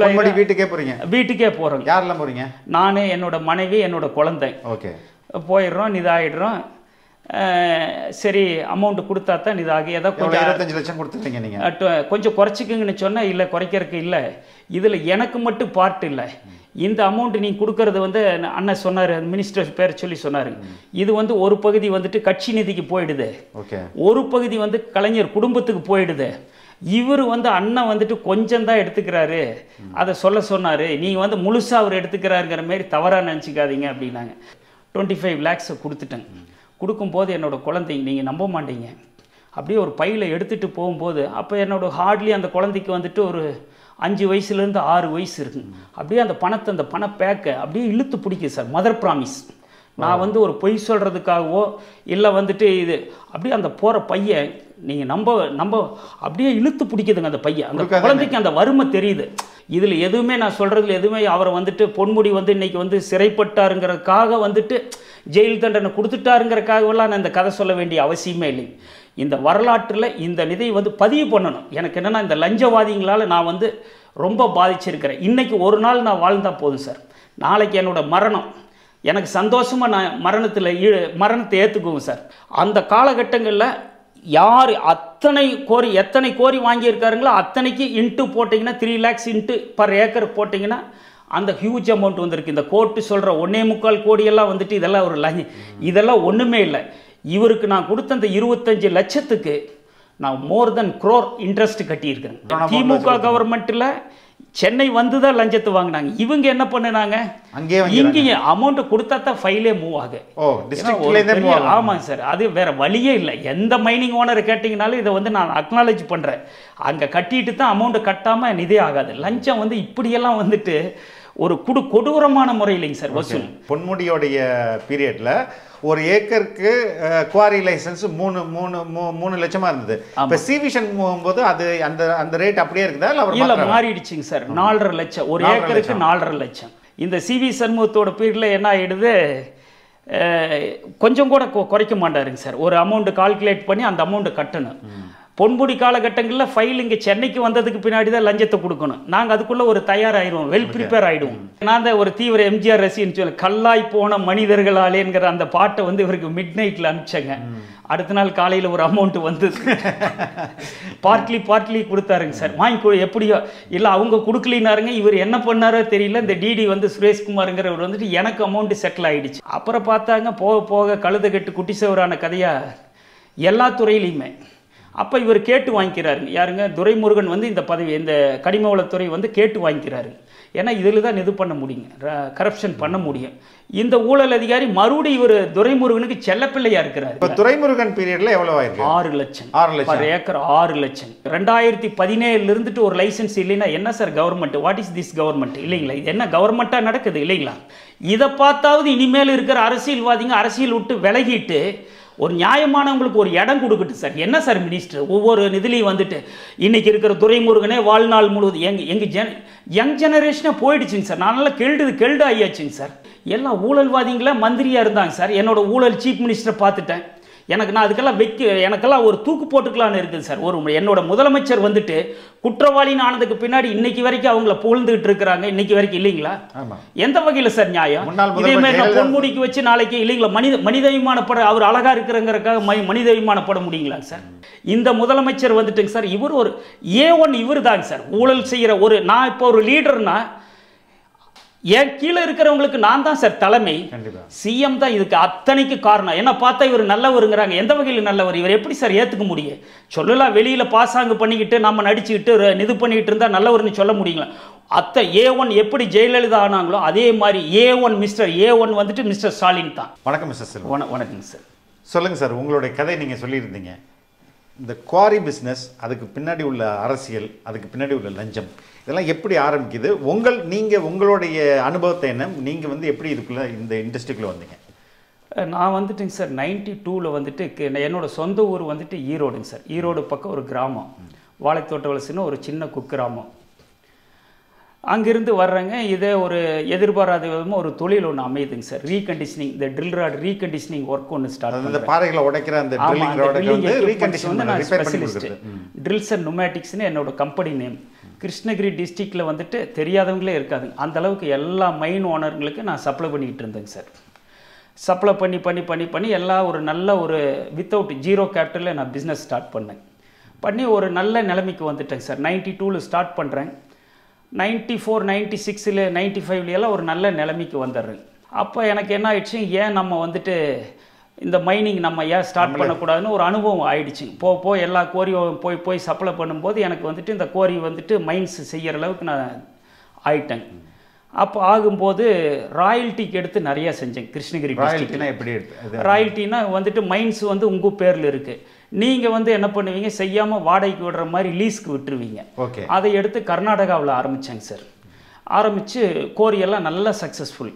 பொன்முடி வீட்டுக்கே போறீங்க? வீட்டுக்கே போகிறோம். யாரெல்லாம் போறீங்க? நான், என்னோட மனைவி, என்னோட குழந்தை. ஓகே. போயிடுறோம், இதாகிடுறோம். சரி அமௌண்ட் கொடுத்தா தான் இதாகி ஏதோ கொஞ்சம் 25 லட்சம் கொடுத்துட்டீங்க நீங்கள். கொஞ்சம் குறைச்சிக்குங்கன்னு சொன்னால் இல்லை, குறைக்கிறதுக்கு இல்லை, இதில் எனக்கு மட்டும் பார்ட் இல்லை, இந்த அமௌண்ட் நீங்கள் கொடுக்கறது வந்து அண்ணன் சொன்னார், மினிஸ்டர் பேர் சொல்லி சொன்னார், இது வந்து ஒரு பகுதி வந்துட்டு கட்சி நிதிக்கு போயிடுது, ஒரு பகுதி வந்து கலைஞர் குடும்பத்துக்கு போயிடுது, இவர் வந்து அண்ணன் வந்துட்டு கொஞ்சம் தான் எடுத்துக்கிறாரு, அதை சொல்ல சொன்னார், நீங்கள் வந்து முழுசாக அவர் எடுத்துக்கிறாருங்கிற மாதிரி தவறாக நினச்சிக்காதீங்க அப்படின்னாங்க. 25 lakhs கொடுத்துட்டேன். கொடுக்கும்போது என்னோடய குழந்தைங்க, நீங்கள் நம்ப மாட்டீங்க, அப்படியே ஒரு பையில் எடுத்துகிட்டு போகும்போது, அப்போ என்னோடய ஹார்ட்லி அந்த குழந்தைக்கு வந்துட்டு ஒரு 5 வயசுலேருந்து 6 வயசு இருக்குங்க. அப்படியே அந்த பணத்தை, அந்த பண பேக்கை அப்படியே இழுத்து பிடிக்குது சார். Mother promise. நான் வந்து ஒரு பொய் சொல்கிறதுக்காகவோ இல்லை வந்துட்டு இது அப்படியே அந்த போகிற பையன் நீங்கள் நம்ப அப்படியே இழுத்து பிடிக்குதுங்க அந்த பையன். அந்த குழந்தைக்கு அந்த வறுமை தெரியுது. இதில் எதுவுமே நான் சொல்கிறதுல எதுவுமே அவரை வந்துட்டு பொன்முடி வந்து இன்றைக்கி வந்து சிறைப்பட்டாருங்கிறதுக்காக வந்துட்டு ஜெயில் தண்டனை கொடுத்துட்டாருங்கிறதுக்காகவெல்லாம் நான் இந்த கதை சொல்ல வேண்டிய அவசியமே இல்லை. இந்த வரலாற்றில் இந்த நிதியை வந்து பதிவு பண்ணணும். எனக்கு என்னென்னா இந்த லஞ்சவாதிகளால் நான் வந்து ரொம்ப பாதிச்சிருக்கிறேன். இன்றைக்கி ஒரு நாள் நான் வாழ்ந்தால் போதும் சார், நாளைக்கு என்னோடய மரணம் எனக்கு சந்தோஷமாக நான் மரணத்தை ஏற்றுக்குவோம் சார். அந்த காலகட்டங்களில் யார் எத்தனை கோரி வாங்கியிருக்காருங்களோ அத்தனைக்கு இன்ட்டு போட்டிங்கன்னா 3 lakhs இன்ட்டு பர் ஏக்கர் போட்டிங்கன்னா அந்த ஹியூஜ் அமௌண்ட் வந்திருக்கு. இந்த கோர்ட்டு சொல்கிற 1.25 கோடியெல்லாம் வந்துட்டு இதெல்லாம் ஒரு இதெல்லாம் ஒன்றுமே இல்லை. இவருக்கு நான் கொடுத்த அந்த 25 லட்சத்துக்கு நான் மோர் தென் crore இன்ட்ரெஸ்ட் கட்டியிருக்கேன். திமுக கவர்மெண்ட்டில் சென்னை வந்து தான் லஞ்சத்தை வாங்கினாங்க. இவங்க என்ன பண்ணினாங்க, இங்கேயே அமௌண்ட் கொடுத்தா தான் ஃபைலே மூவ் ஆகு. ஆமாங்க சார், அது வேற வழியே இல்லை. எந்த மைனிங் ஓனரை கேட்டிங்கனாலும் இதை வந்து நான் அக்னாலேஜ் பண்ணுறேன், அங்கே கட்டிட்டு தான் அமௌண்ட்டு கட்டாமல் நிதே ஆகாது. லஞ்சம் வந்து இப்படியெல்லாம் வந்துட்டு ஒரு கொடூரமான முறையிலைங்க சார் வசூல். பொன்முடியோடைய பீரியட்ல ஒரு ஏக்கருக்கு குவாரி லைசன்ஸ் 3 லட்சமா இருந்தது. இப்போ சிவிஷன் போகும்போது அது அந்த ரேட் அப்படியே இருக்குதா இல்லை மாறிடுச்சுங்க சார். 4.5 லட்சம் ஒரு ஏக்கருக்கு, 4.5 லட்சம். இந்த சிவி சண்முகத்தோட பீரியடில் என்ன ஆகிடுது, கொஞ்சம் கூட குறைக்க மாட்டாருங்க சார். ஒரு அமௌண்ட் கால்குலேட் பண்ணி அந்த அமௌண்ட்டை கட்டணும். பொன்முடி காலகட்டங்களில் ஃபைல் இங்கே சென்னைக்கு வந்ததுக்கு பின்னாடி தான் லஞ்சத்தை கொடுக்கணும். நாங்கள் அதுக்குள்ளே ஒரு தயாராகிடுவோம், வெல் ப்ரிப்பேர் ஆகிடுவோம். நான் தான் ஒரு தீவிர எம்ஜிஆர் ரசின்னு சொல்லி கல்லாய் போன மனிதர்களாலேங்கிற அந்த பாட்டை வந்து இவருக்கு மிட் நைட்டில் அனுப்பிச்சேங்க. அடுத்த நாள் காலையில் ஒரு அமௌண்ட் வந்து பார்ட்லி கொடுத்தாருங்க சார். வாங்கி எப்படியோ இல்லை அவங்க கொடுக்கலினாருங்க. இவர் என்ன பண்ணாரோ தெரியல, இந்த டிடி வந்து சுரேஷ்குமாருங்கிறவர் வந்துட்டு எனக்கு அமௌண்ட்டு செட்டில் ஆகிடுச்சு. அப்புறம் பார்த்தாங்க போக போக கழுத கட்டு குட்டி சவரான கதையாக எல்லா துறையிலையுமே. அப்போ இவர் கேட்டு வாங்கிக்கிறாருங்க. யாருங்க, துரைமுருகன் வந்து இந்த பதவி, இந்த கனிம வளத்துறை வந்து கேட்டு வாங்கிக்கிறாரு. ஏன்னா இதில் தான் இது பண்ண முடியுங்க, கரப்ஷன் பண்ண முடியும். இந்த ஊழல் அதிகாரி மறுபடியும் இவர் துரைமுருகனுக்கு செல்லப்பிள்ளையா இருக்கிறார். இப்போ துரைமுருகன் பீரியட்ல எவ்வளவு ஆயிருக்கு? 6 லட்சம் பர் ஏக்கர். 6 லட்சம் 2017 இருந்துட்டு ஒரு லைசன்ஸ் இல்லைன்னா என்ன sir government? What is this government? இல்லைங்களா, இது என்ன கவர்மெண்ட்டாக நடக்குது இல்லைங்களா? இதை பார்த்தாவது இனிமேல் இருக்கிற அரசியல்வாதிங்க அரசியல் விட்டு விலகிட்டு ஒரு நியாயமானவங்களுக்கு ஒரு இடம் கொடுக்கட்டு சார். என்ன சார் மினிஸ்டர் ஒவ்வொரு நிதிலையும் வந்துட்டு இன்றைக்கி இருக்கிற துரைமுருகனே வாழ்நாள் முழுவதும் எங்கள் யங் ஜெனரேஷனே போயிடுச்சுங்க சார். நான் நல்லா கெல்டு ஆகியாச்சுங்க சார். எல்லாம் ஊழல்வாதிங்களா மந்திரியாக இருந்தாங்க சார். என்னோட ஊழல் சீஃப் மினிஸ்டரை பார்த்துட்டேன். நான் அதுக்கெல்லாம் எனக்கெல்லாம் ஒரு தூக்கு போட்டுக்கலான்னு இருக்குது சார். என்னோட முதலமைச்சர் வந்துட்டு குற்றவாளின்னு ஆனதுக்கு பின்னாடி இன்னைக்கு வரைக்கும் அவங்கள புகழ்ந்துகிட்டு இருக்கிறாங்க. இன்னைக்கு வரைக்கும் இல்லைங்களா? எந்த வகையில் சார் நியாயம்? இதே மாதிரி நான் பொன்முடிக்கு வச்சு நாளைக்கு இல்லைங்களா மனிதாபிமானப்பட அவர் அழகா இருக்கிறங்கிறக்காக மனிதாபிமானப்பட முடியுங்களா சார்? இந்த முதலமைச்சர் வந்துட்டுங்க சார், இவர் ஒரு A1 இவர் தாங்க சார். ஊழல் செய்கிற நான் இப்போ ஒரு லீடர்னா என் கீழே இருக்கிறவங்களுக்கு நான் தான் சார் தலைமை. சிஎம் தான் இதுக்கு அத்தனைக்கு காரணம். என்ன பார்த்தா இவர் நல்லவருங்கிறாங்க. எந்த வகையில் நல்லவர்? இவர் எப்படி சார் ஏற்றுக்க முடியும்? சொல்லலாம், வெளியில் பாசாங்கு பண்ணிக்கிட்டு நம்ம நடிச்சுக்கிட்டு இது பண்ணிக்கிட்டு இருந்தால் நல்லவர்னு சொல்ல முடியுங்களா? A1 எப்படி ஜெயலலிதா ஆனாங்களோ அதே மாதிரி மிஸ்டர் A1 வந்துட்டு மிஸ்டர் ஸ்டாலின் தான். வணக்கம் மிஸ்டர் செல்வம். வணக்கங்க சார். சொல்லுங்கள் சார், உங்களுடைய கதை நீங்கள் சொல்லியிருந்தீங்க. இந்த குவாரி பிஸ்னஸ், அதுக்கு பின்னாடி உள்ள அரசியல், அதுக்கு பின்னாடி உள்ள லஞ்சம், இதெல்லாம் எப்படி ஆரம்பிக்குது? உங்களுடைய அனுபவத்தை என்ன? நீங்கள் வந்து எப்படி இதுக்குள்ளே இந்த இண்டஸ்ட்ரிக்குள்ளே வந்தீங்க? நான் வந்துட்டுங்க சார் 92ல் வந்துட்டு என்னோடய சொந்த ஊர் வந்துட்டு ஈரோடுங்க சார். ஈரோடு பக்கம் ஒரு கிராமம், வாழைத்தோட்ட வலசுன்னு ஒரு சின்ன குக்கிராமம். அங்கிருந்து வர்றேங்க. இதே ஒரு எதிர்பாராத விதமாக ஒரு தொழில் ஒன்று அமையுதுங்க சார். ரீகண்டிஷனிங், இந்த ட்ரில் ராட் ரீகண்டிஷனிங் ஒர்க் ஒன்று ஸ்டார்ட் பண்ணுறேன். அந்த பாறைகளை உடைக்கிற அந்த ட்ரில்லிங் ராட் வந்து நான் ஸ்பெஷலிஸ்ட். ட்ரில்ஸ் அண்ட் நுமேட்டிக்ஸ்னு என்னோட கம்பெனி நேம். கிருஷ்ணகிரி டிஸ்ட்ரிக்டில் வந்துட்டு தெரியாதவங்களே இருக்காதுங்க. அந்தளவுக்கு எல்லா மைன் ஓனருங்களுக்கு நான் சப்ளை பண்ணிக்கிட்டு இருந்தேங்க சார். சப்ளை பண்ணி பண்ணி பண்ணி பண்ணி எல்லா ஒரு நல்ல ஒரு வித்தவுட் ஜீரோ கேபிட்டலில் நான் பிஸ்னஸ் ஸ்டார்ட் பண்ணேன். பண்ணி ஒரு நல்ல நிலைமைக்கு வந்துட்டேங்க சார். 92ல் ஸ்டார்ட் பண்ணுறேன். 94, 96, 95 ஒரு நல்ல நிலைமைக்கு வந்துடுறேன். அப்போ எனக்கு என்ன ஆயிடுச்சு, ஏன் நம்ம வந்துட்டு இந்த மைனிங் நம்ம ஏன் ஸ்டார்ட் பண்ணக்கூடாதுன்னு ஒரு அனுபவம் ஆயிடுச்சு. போ எல்லா கோரியும் போய் சப்ளை பண்ணும்போது எனக்கு வந்துட்டு இந்த கோரி வந்துட்டு மைன்ஸ் செய்கிற அளவுக்கு நான் ஆயிட்டேன். அப்போ ஆகும்போது ராயல்ட்டிக்கு எடுத்து நிறையா செஞ்சேன் கிருஷ்ணகிரி டிஸ்ட்ரிக்ட்னா. எப்படி ராயல்ட்டினா வந்துட்டு மைன்ஸ் வந்து உங்கள் பேரில் இருக்குது. நீங்கள் வந்து என்ன பண்ணுவீங்க, செய்யாமல் வாடகைக்கு விடுற மாதிரி லீஸ்க்கு விட்டுருவீங்க. ஓகே. அதை எடுத்து கர்நாடகாவில் ஆரம்பித்தேங்க சார். ஆரம்பித்து கோரியெல்லாம் நல்லா சக்ஸஸ்ஃபுல்.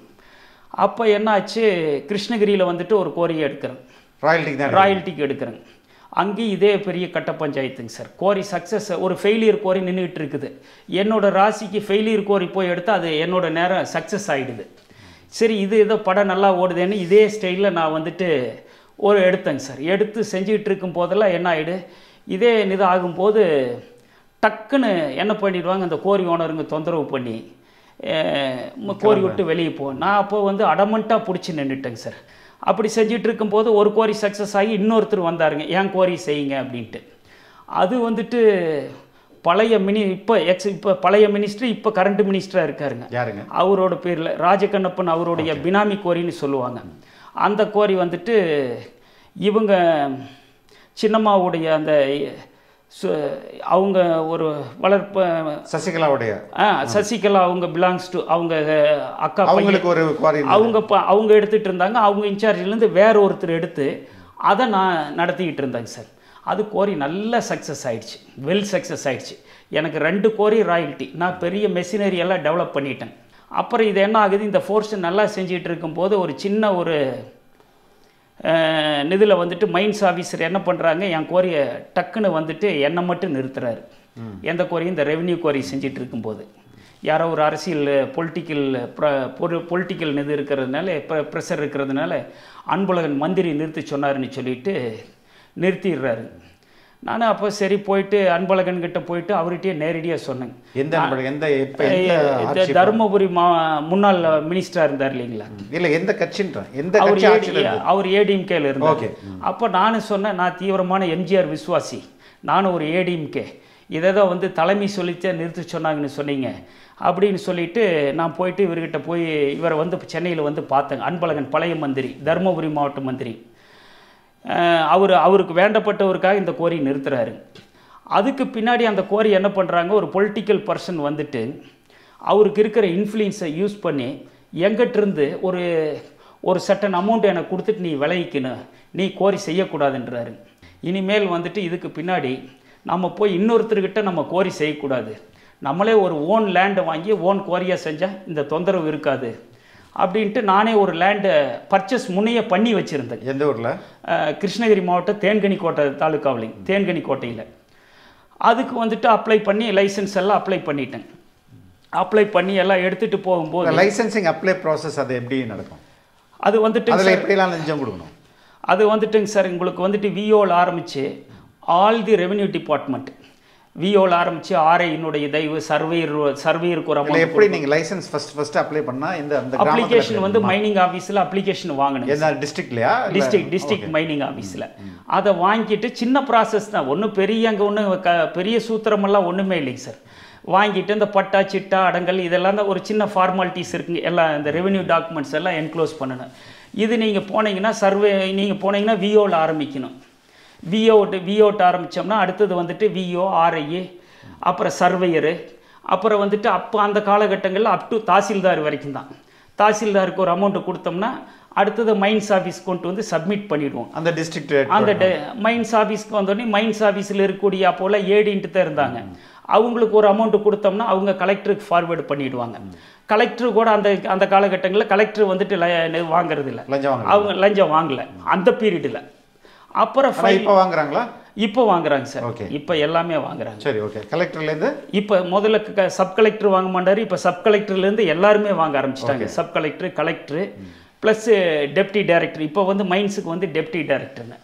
அப்போ என்ன ஆச்சு, கிருஷ்ணகிரியில் வந்துட்டு ஒரு கோரியை எடுக்கிறேன், ராயல்ட்டிக்கு எடுக்கிறேன். அங்கேயும் இதே பெரிய கட்ட பஞ்சாயத்துங்க சார். கோரி சக்ஸஸ், ஒரு ஃபெயிலியர் கோரி நின்றுட்டு இருக்குது. என்னோடய ராசிக்கு ஃபெயிலியர் கோரி போய் எடுத்து அது என்னோடய நேரம் சக்ஸஸ் ஆகிடுது. சரி, இது ஏதோ படம் நல்லா ஓடுதேன்னு இதே ஸ்டைலில் நான் வந்துட்டு ஒரு எடுத்தேங்க சார். எடுத்து செஞ்சுக்கிட்டு இருக்கும் போதெல்லாம் என்ன ஆகிடு, இதே இது ஆகும்போது டக்குன்னு என்ன பண்ணிடுவாங்க, அந்த கோரி ஓனருங்க தொந்தரவு பண்ணி கோரி விட்டு வெளியே போ. நான் அப்போ வந்து அடமெண்ட்டாக பிடிச்சி நின்றுட்டேங்க சார். அப்படி செஞ்சுட்டு இருக்கும்போது ஒரு கோரி சக்ஸஸ் ஆகி இன்னொருத்தர் வந்தாருங்க, ஏன் கோரி செய்யுங்க அப்படின்ட்டு. அது வந்துட்டு பழைய இப்போ பழைய மினிஸ்டர், இப்போ கரண்ட் மினிஸ்டராக இருக்காருங்க. யாருங்க? அவரோட பேரில் ராஜகண்ணப்பன், அவருடைய பினாமி கோரின்னு சொல்லுவாங்க. அந்த கோரி வந்துட்டு இவங்க சின்னம்மாவுடைய அந்த அவங்க ஒரு வளர்ப்பு சசிகலாவுடைய சசிகலா அவங்க பிலாங்ஸ் டு அவங்க அக்கா அவங்களுக்கு ஒரு கோரி அவங்க எடுத்துகிட்டு இருந்தாங்க. அவங்க இன்சார்ஜ்லேருந்து வேற ஒருத்தர் எடுத்து அதை நான் நடத்திக்கிட்டு இருந்தேங்க சார். அது கோரி நல்ல சக்ஸஸ் ஆகிடுச்சு, வெல் சக்ஸஸ் ஆகிடுச்சு. எனக்கு 2 கோரி ராயல்ட்டி. நான் பெரிய மெஷினரி எல்லாம் டெவலப் பண்ணிட்டேன். அப்புறம் இது என்ன ஆகுது, இந்த ஃபோர்ஸ் நல்லா செஞ்சுக்கிட்டு இருக்கும்போது ஒரு சின்ன ஒரு இதில் வந்துட்டு மைன்ஸ் ஆஃபீஸர் என்ன பண்ணுறாங்க, என் கோரியை டக்குன்னு வந்துட்டு என்னை மட்டும் நிறுத்துறாரு. எந்த கோரியும் இந்த ரெவென்யூ கோரி செஞ்சிட்டு இருக்கும்போது யாரோ ஒரு அரசியல் பொலிட்டிக்கல் இது இருக்கிறதுனால ப்ரெஷர் இருக்கிறதுனால அன்பழகன் மந்திரி நிறுத்தி சொன்னாருன்னு சொல்லிட்டு நிறுத்திடுறாரு. நான் அப்போ சரி போயிட்டு அன்பழகன் கிட்ட போயிட்டு அவர்கிட்டயே நேரடியாக சொன்னேன். தருமபுரி முன்னாள் மினிஸ்டராக இருந்தார் இல்லைங்களா? இல்லை, எந்த கட்சின்ற அவர் ஏடிஎம்கேல இருந்தார். அப்போ நானும் சொன்னேன், நான் தீவிரமான எம்ஜிஆர் விசுவாசி, நானும் ஒரு ஏடிஎம்கே, இதை வந்து தலைமை சொல்லித்தே நிறுத்தி சொன்னாங்கன்னு சொன்னீங்க அப்படின்னு சொல்லிட்டு நான் போயிட்டு இவர்கிட்ட போய் இவரை வந்து சென்னையில் வந்து பார்த்தேங்க. அன்பழகன் பழைய மந்திரி, தருமபுரி மாவட்ட மந்திரி. அவருக்கு வேண்டப்பட்டவருக்காக இந்த கோரி நிறுத்துறாரு. அதுக்கு பின்னாடி அந்த கோரி என்ன பண்ணுறாங்க, ஒரு பொலிட்டிக்கல் பர்சன் வந்துட்டு அவருக்கு இருக்கிற இன்ஃப்ளூயன்ஸை யூஸ் பண்ணி எங்கிட்டிருந்து ஒரு சட்டன் அமௌண்ட் எனக்கு கொடுத்துட்டு நீ விளைவிக்கணும், நீ கோரி செய்யக்கூடாதுன்றாரு. இனிமேல் வந்துட்டு இதுக்கு பின்னாடி நம்ம போய் இன்னொருத்தர்கிட்ட நம்ம கோரி செய்யக்கூடாது, நம்மளே ஒரு ஓன் லேண்டை வாங்கி ஓன் கோரியாக செஞ்சால் இந்த தொந்தரவு இருக்காது அப்படின்ட்டு நானே ஒரு லேண்டை பர்ச்சேஸ் முன்னையே பண்ணி வச்சுருந்தேன். எந்த ஊரில்? கிருஷ்ணகிரி மாவட்டம் தேன்கனிக்கோட்டை தாலுக்காவிலைங்க, தேன்கனிக்கோட்டையில். அதுக்கு வந்துட்டு அப்ளை பண்ணி லைசன்ஸ் எல்லாம் அப்ளை பண்ணிட்டேன். அப்ளை பண்ணி எல்லாம் எடுத்துகிட்டு போகும்போது லைசன்சிங் அப்ளை ப்ராசஸ் அது எப்படி நடக்கும்? அது வந்துட்டு அதில் எப்படிலாம் லஞ்சம் கொடுக்கணும்? அது வந்துட்டுங்க சார், உங்களுக்கு வந்துட்டு விஓவில் ஆரம்பித்து ஆல் தி ரெவென்யூ டிபார்ட்மெண்ட், விஓவில் ஆரம்பித்து ஆர்ஐனுடைய தயவு, சர்வேயருக்கு ஒரு அமௌண்ட். எப்படி நீங்கள் லைசன்ஸ் ஃபர்ஸ்ட் அப்ளை பண்ணால் இந்த அப்ளிகேஷன் வந்து மைனிங் ஆஃபீஸில் அப்ளிகேஷன் வாங்கணும். எந்த டிஸ்ட்ரிக்ட்லையா? டிஸ்ட்ரிக்ட் மைனிங் ஆஃபீஸில். அதை வாங்கிட்டு சின்ன ப்ராசஸ் தான், ஒன்றும் பெரிய அங்கே ஒன்றும் பெரிய சூத்திரமெல்லாம் ஒன்றுமே இல்லைங்க சார். வாங்கிட்டு இந்த பட்டா சிட்டா அடங்கல் இதெல்லாம் தான் ஒரு சின்ன ஃபார்மாலிட்டிஸ் இருக்குங்க. எல்லாம் இந்த ரெவென்யூ டாக்குமெண்ட்ஸ் எல்லாம் என்க்ளோஸ் பண்ணணும். இது நீங்கள் போனீங்கன்னா நீங்கள் போனீங்கன்னா விஓவில் ஆரம்பிக்கணும். விஓட்டு ஆரம்பித்தோம்னா அடுத்தது வந்துட்டு விஓ, ஆர்ஐஏ, அப்புறம் சர்வேயரு, அப்புறம் வந்துட்டு அப்போ அந்த காலகட்டங்களில் அப் டு தாசில்தார் வரைக்கும் தான். தாசில்தாருக்கு ஒரு அமௌண்ட்டு கொடுத்தோம்னா அடுத்தது மைன்ஸ் ஆஃபீஸ் கொண்டு வந்து சப்மிட் பண்ணிவிடுவோம். அந்த டிஸ்ட்ரிக்ட் அந்த மைன்ஸ் ஆஃபீஸ்க்கு வந்தோடனே மைன்ஸ் ஆஃபீஸில் இருக்கக்கூடிய அப்போல ஏடின்ட்டு தான் இருந்தாங்க. அவங்களுக்கு ஒரு அமௌண்ட்டு கொடுத்தோம்னா அவங்க கலெக்டருக்கு ஃபார்வேர்டு பண்ணிவிடுவாங்க. கலெக்டர் கூட அந்த காலகட்டங்களில் கலெக்டர் வந்துட்டு வாங்குறது இல்லை, அவங்க லஞ்சம் வாங்கலை அந்த பீரியடில். அப்புறம் இப்போ வாங்குறாங்களா? இப்போ வாங்குறாங்க சார். ஓகே, இப்போ எல்லாமே வாங்குறாங்க. சரி, ஓகே. கலெக்டர்லேருந்து இப்போ முதல்ல சப் கலெக்டர் வாங்க மாட்டார், இப்போ சப் கலெக்டர்லேருந்து எல்லாருமே வாங்க ஆரம்பிச்சிட்டாங்க. Sub collector, collector plus deputy director. இப்போ வந்து மைன்ஸுக்கு வந்து டெப்டி டைரக்டர்னு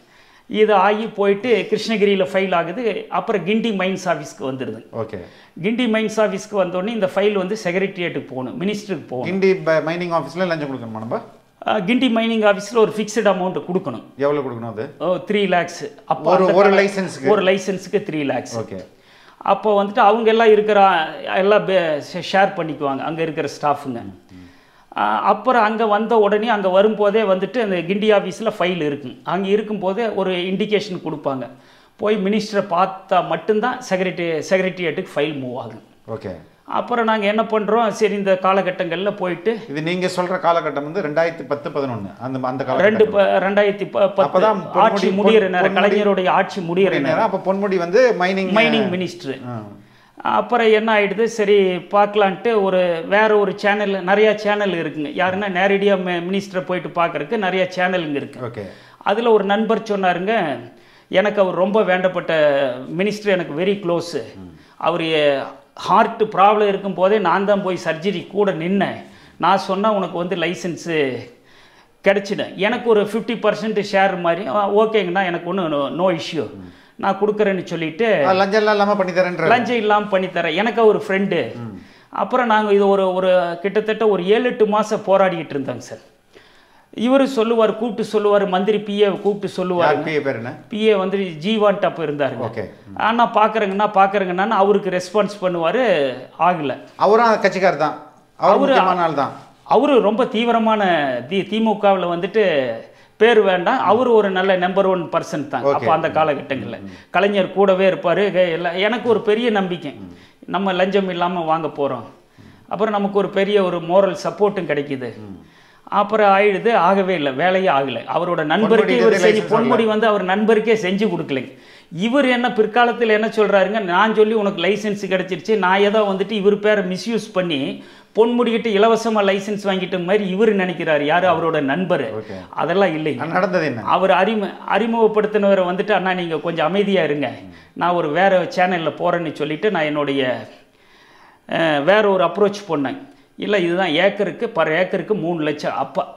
இது ஆகி போயிட்டு கிருஷ்ணகிரியில் ஃபைல் ஆகுது. அப்புறம் கிண்டி மைன்ஸ் ஆஃபீஸ்க்கு வந்துடுது. ஓகே. கிண்டி மைன்ஸ் ஆஃபீஸ்க்கு வந்தோடனே இந்த ஃபைல் வந்து செக்ரட்டரியேட்டுக்கு போகணும், மினிஸ்டருக்கு போகணும். கிண்டி மைனிங் ஆஃபீஸில் லஞ்சம் கொடுக்கணுமா நம்ம? கிண்டி மைனிங் ஆஃபீஸில் ஒரு ஃபிக்ஸ்டு அமௌண்ட் கொடுக்கணும். எவ்வளோ கொடுக்கணும் அது? 3 lakhs. அப்போ ஒரு லைசன்ஸுக்கு? ஒரு லைசன்ஸுக்கு 3 lakhs. ஓகே. அப்போ வந்துட்டு அவங்க எல்லாம் இருக்கிற எல்லாம் ஷேர் பண்ணிக்குவாங்க அங்கே இருக்கிற ஸ்டாஃபுங்க. அப்புறம் அங்கே வந்த உடனே அங்கே வரும்போதே வந்துட்டு அந்த கிண்டி ஆஃபீஸில் ஃபைல் இருக்குங்க. அங்கே இருக்கும்போதே ஒரு இண்டிகேஷன் கொடுப்பாங்க. போய் மினிஸ்டரை பார்த்தா மட்டும்தான் செக்ரட்டரியேட்டுக்கு ஃபைல் மூவ் ஆகும். ஓகே. அப்புறம் நாங்கள் என்ன பண்ணுறோம், சரி இந்த காலகட்டங்களில் போயிட்டு இது நீங்கள் சொல்கிற காலகட்டம் வந்து 2010-11 அந்த காலகட்டம். 2010 ஆட்சி முடிகிற நேரம், கலைஞருடைய ஆட்சி முடிகிற நேரம். அப்போ பொன்முடி வந்து மைனிங் மினிஸ்டர். அப்புறம் என்ன ஆகிடுது, சரி பார்க்கலான்ட்டு வேற ஒரு சேனல், நிறையா சேனல் இருக்குங்க. யாருன்னா நேரடியாக மினிஸ்டரை போயிட்டு பார்க்குறதுக்கு நிறையா சேனலுங்க இருக்குது. ஓகே. அதில் ஒரு நண்பர் சொன்னாருங்க, எனக்கு அவர் ரொம்ப வேண்டப்பட்ட மினிஸ்டர், எனக்கு வெரி க்ளோஸு. அவர் ஹார்ட் ப்ராப்ளம் இருக்கும் போதே நான் தான் போய் சர்ஜரி கூட நின்னேன். நான் சொன்னால் உனக்கு வந்து லைசன்ஸு கிடச்சிடும், எனக்கு ஒரு 50% ஷேர் மாதிரி. ஓகேங்கண்ணா, எனக்கு ஒன்றும் நோ இஷ்யூ, நான் கொடுக்குறேன்னு சொல்லிட்டு லஞ்சம் இல்லாமல் பண்ணித்தரேன், லஞ்சம் இல்லாமல் பண்ணித்தரேன், எனக்கு ஒரு ஃப்ரெண்டு. அப்புறம் நாங்கள் இது ஒரு கிட்டத்தட்ட ஒரு 7-8 மாதம் போராடிக்கிட்டு இருந்தாங்க சார். இவர் சொல்லுவார், கூப்பிட்டு சொல்லுவார், மந்திரி பிஏ கூப்பிட்டு சொல்லுவார். பிஏ வந்து ஜீவான்ட்டு அப்போ இருந்தாருங்க. ஆனால் பார்க்குறேங்கண்ணா அவருக்கு ரெஸ்பான்ஸ் பண்ணுவார், ஆகலை. அவரும் கட்சிக்காரர் தான், அவரு ரொம்ப தீவிரமான திமுகவில் வந்துட்டு பேர் வேண்டாம், அவர் ஒரு நல்ல நம்பர் 1 பர்சன் தான் அப்போ அந்த காலகட்டங்களில். கலைஞர் கூடவே இருப்பார். எனக்கு ஒரு பெரிய நம்பிக்கை, நம்ம லஞ்சம் இல்லாமல் வாங்க போகிறோம், அப்புறம் நமக்கு ஒரு பெரிய ஒரு மோரல் சப்போர்ட்டும் கிடைக்கிது. அப்புறம் ஆயிடுது, ஆகவே இல்லை, வேலையே ஆகலை. அவரோட நண்பருக்கே இவர் செஞ்சு, பொன்முடி வந்து அவர் நண்பருக்கே செஞ்சு கொடுக்கலைங்க. இவர் என்ன பிற்காலத்தில் என்ன சொல்கிறாருங்க, நான் சொல்லி உனக்கு லைசன்ஸ் கிடச்சிருச்சு, நான் ஏதோ வந்துட்டு இவர் பேரை மிஸ்யூஸ் பண்ணி பொன்முடிக்கிட்ட இலவசமாக லைசன்ஸ் வாங்கிட்ட மாதிரி இவர் நினைக்கிறார். யார்? அவரோட நண்பர். அதெல்லாம் இல்லை. நடந்தது என்ன, அவர் அறிமுகப்படுத்தினவரை வந்துட்டு, அண்ணா நீங்கள் கொஞ்சம் அமைதியாக இருங்க, நான் ஒரு வேறு சேனலில் போகிறேன்னு சொல்லிவிட்டு நான் என்னுடைய வேற ஒரு அப்ரோச் பண்ணேன். இல்லை, இதுதான் ஏக்கருக்கு 3 லட்சம்.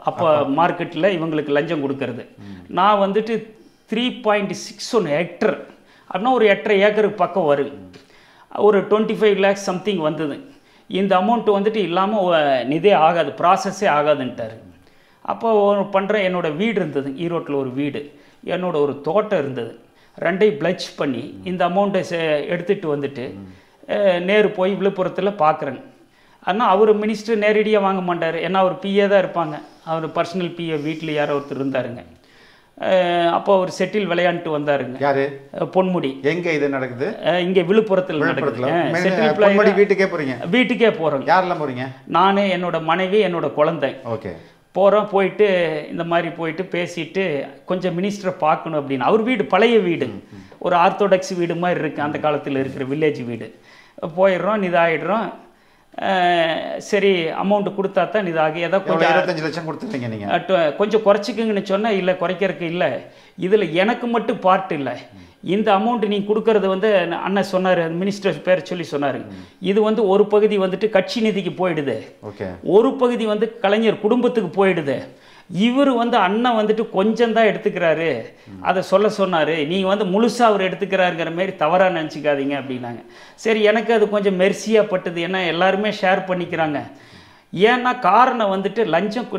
அப்போ மார்க்கெட்டில் இவங்களுக்கு லஞ்சம் கொடுக்கறது. நான் வந்துட்டு 3.61 ஹெக்டர் அப்படின்னா ஒரு 8.5 ஏக்கருக்கு பக்கம் வரும். ஒரு 25 lakhs சம்திங் வந்தது. இந்த அமௌண்ட்டு வந்துட்டு இல்லாமல் நிதே ஆகாது, ப்ராசஸே ஆகாதுன்ட்டார். அப்போ பண்ணுற என்னோடய வீடு இருந்தது ஈரோட்டில், ஒரு வீடு, என்னோட ஒரு தோட்டம் இருந்தது. ரெண்டையும் பிளட்ஜ் பண்ணி இந்த அமௌண்ட்டை எடுத்துகிட்டு வந்துட்டு நேரு போய் விழுப்புரத்தில் பார்க்குறேங்க. ஆனால் அவர் மினிஸ்டர் நேரடியாக வாங்க மாட்டார், ஏன்னா அவர் பிஏ தான் இருப்பாங்க. அவர் பர்சனல் பிஏ வீட்டில் யாரோ ஒருத்தர் இருந்தாருங்க. அப்போ அவர் செட்டில் விளையாண்டுட்டு வந்தாருங்க. யாரு? பொன்முடி. எங்கே இது நடக்குது? இங்கே விழுப்புரத்தில் நடக்குது. வீட்டுக்கே போகிறீங்க? வீட்டுக்கே போகிறோங்க. யாரெல்லாம் போகிறீங்க? நான், என்னோட மனைவி, என்னோட குழந்தை. ஓகே. போகிறோம். போயிட்டு இந்த மாதிரி போயிட்டு பேசிட்டு கொஞ்சம் மினிஸ்டரை பார்க்கணும் அப்படின்னு. அவர் வீடு பழைய வீடு, ஒரு ஆர்த்தோடாக்ஸ் வீடு மாதிரி இருக்குது, அந்த காலத்தில் இருக்கிற வில்லேஜ் வீடு. போயிடுறோம், இதாகிடுறோம். சரி அமௌண்ட் கொடுத்தா தான் இதாகி, ஏதோ கொஞ்சம் 25 லட்சம் கொடுத்துருங்க நீங்கள், கொஞ்சம் குறைச்சிக்குங்கன்னு சொன்னால், இல்லை குறைக்கிறதுக்கு இல்லை, இதில் எனக்கு மட்டும் பார்ட் இல்லை, இந்த அமௌண்ட் நீங்கள் கொடுக்கறது வந்து அண்ணன் சொன்னார், மினிஸ்டர் பேர் சொல்லி சொன்னார், இது வந்து ஒரு பகுதி வந்துட்டு கட்சி நிதிக்கு போயிடுது, ஒரு பகுதி வந்து கலைஞர் குடும்பத்துக்கு போயிடுது. இவர் வந்து அண்ணன் வந்துட்டு கொஞ்சம் தான் எடுத்துக்கிறாரு, அதை சொன்னார், நீங்கள் வந்து முழுசாக அவர் எடுத்துக்கிறாருங்கிற மாரி தவறாக நினச்சிக்காதீங்க அப்படின்னாங்க. சரி, எனக்கு அது கொஞ்சம் மெர்சியாக பட்டுது, ஏன்னா எல்லாருமே ஷேர் பண்ணிக்கிறாங்க. ஏன்னா காரணம் வந்துட்டு லஞ்சம்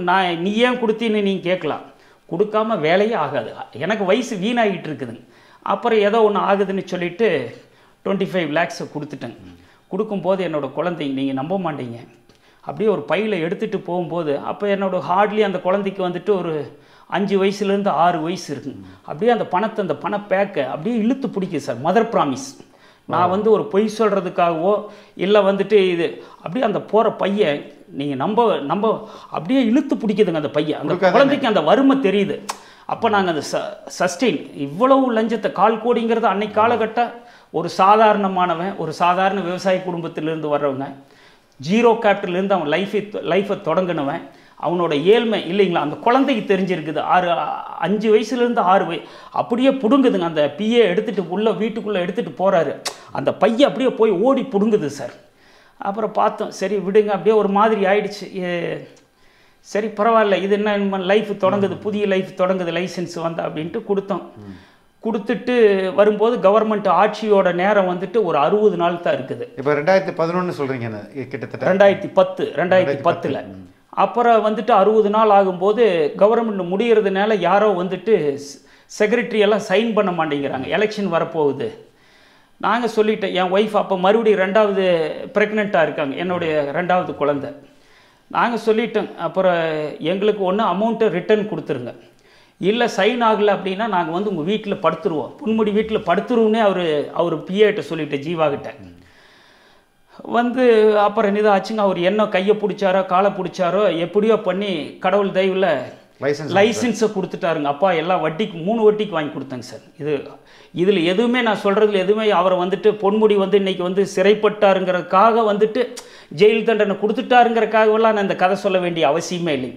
நீ ஏன் கொடுத்தீன்னு நீங்கள் கேட்கலாம், கொடுக்காம வேலையே ஆகாது, எனக்கு வயசு வீணாகிட்டு இருக்குதுங்க. அப்புறம் ஏதோ ஒன்று ஆகுதுன்னு சொல்லிவிட்டு 25 lakhs கொடுத்துட்டேங்க. கொடுக்கும்போது என்னோடய குழந்தை, நீங்கள் நம்ப மாட்டீங்க, அப்படியே ஒரு பையில் எடுத்துகிட்டு போகும்போது, அப்போ என்னோடய ஹார்ட்லி அந்த குழந்தைக்கு வந்துட்டு ஒரு 5 வயசுலேருந்து 6 வயசு இருக்குங்க. அப்படியே அந்த பணத்தை, அந்த பண பேக்கை அப்படியே இழுத்து பிடிக்குது சார். மதர் ப்ராமிஸ், நான் வந்து ஒரு பொய் சொல்கிறதுக்காகவோ இல்லை வந்துட்டு இது அப்படியே அந்த போகிற பையன் நீங்கள் நம்ப அப்படியே இழுத்து பிடிக்குதுங்க அந்த பையன். அந்த குழந்தைக்கு அந்த வறுமை தெரியுது. அப்போ நாங்கள் அந்த சஸ்டெயின் இவ்வளவு லஞ்சத்தை 1/4 கோடிங்கிறது அன்னைக்கு காலகட்டம் ஒரு சாதாரணமானவன், ஒரு சாதாரண விவசாய குடும்பத்திலேருந்து வர்றவங்க, 0 கேபிட்டலேருந்து அவன் லைஃப்பை தொடங்கினவன், அவனோட ஏழ்மை இல்லைங்களா அந்த குழந்தைக்கு தெரிஞ்சிருக்குது. 5 வயசுலேருந்து 6 அப்படியே பிடுங்குதுங்க. அந்த பிஏ எடுத்துகிட்டு வீட்டுக்குள்ளே எடுத்துகிட்டு போகிறாரு, அந்த பையன் அப்படியே போய் ஓடி பிடுங்குது சார். அப்புறம் பார்த்தோம், சரி விடுங்க, அப்படியே ஒரு மாதிரி ஆயிடுச்சு. சரி பரவாயில்ல, இது என்ன லைஃப் தொடங்குது, புதிய லைஃப் தொடங்குது, லைசன்ஸ் வந்தா அப்படின்ட்டு கொடுத்தோம். கொடுத்துட்டு வரும்போது கவர்மெண்ட் ஆட்சியோட நேரம் வந்துட்டு ஒரு 60 நாள் தான் இருக்குது. இப்போ 2011 சொல்கிறீங்க, கிட்டத்தட்ட 2010 அப்புறம் வந்துட்டு 60 நாள் ஆகும்போது கவர்மெண்ட் முடிகிறதுனால யாரோ வந்துட்டு செக்ரட்டரி எல்லாம் சைன் பண்ண மாட்டேங்கிறாங்க, எலெக்ஷன் வரப்போகுது. நாங்கள் சொல்லிட்டேன், என் ஒய்ஃப் அப்போ மறுபடியும் 2வது ப்ரெக்னெண்ட்டாக இருக்காங்க, என்னுடைய 2வது குழந்தை. நாங்கள் சொல்லிட்டோம், அப்புறம் எங்களுக்கு ஒன்று அமௌண்ட்டை ரிட்டர்ன் கொடுத்துருங்க, இல்லை சைன் ஆகலை அப்படின்னா நாங்கள் வந்து உங்கள் வீட்டில் படுத்துருவோம், பொன்முடி வீட்டில் படுத்துருவோன்னே அவர் பிஏட்ட சொல்லிவிட்டேன், ஜீவாகிட்ட வந்து. அப்புறம் இதாச்சுங்க, அவர் என்ன கையை பிடிச்சாரோ காலை பிடிச்சாரோ எப்படியோ பண்ணி கடவுள் தயவில் லைசன்ஸை கொடுத்துட்டாருங்க. அப்பா எல்லாம் வட்டிக்கு 3 வட்டிக்கு வாங்கி கொடுத்தாங்க சார். இதில் எதுவுமே நான் சொல்கிறதுல எதுவுமே அவரை வந்துட்டு பொன்முடி வந்து இன்றைக்கி வந்து சிறைப்பட்டாருங்கிறதுக்காக வந்துட்டு ஜெயில் தண்டனை கொடுத்துட்டாருங்கிறதுக்காகவெல்லாம் நான் இந்த கதை சொல்ல வேண்டிய அவசியமே இல்லை.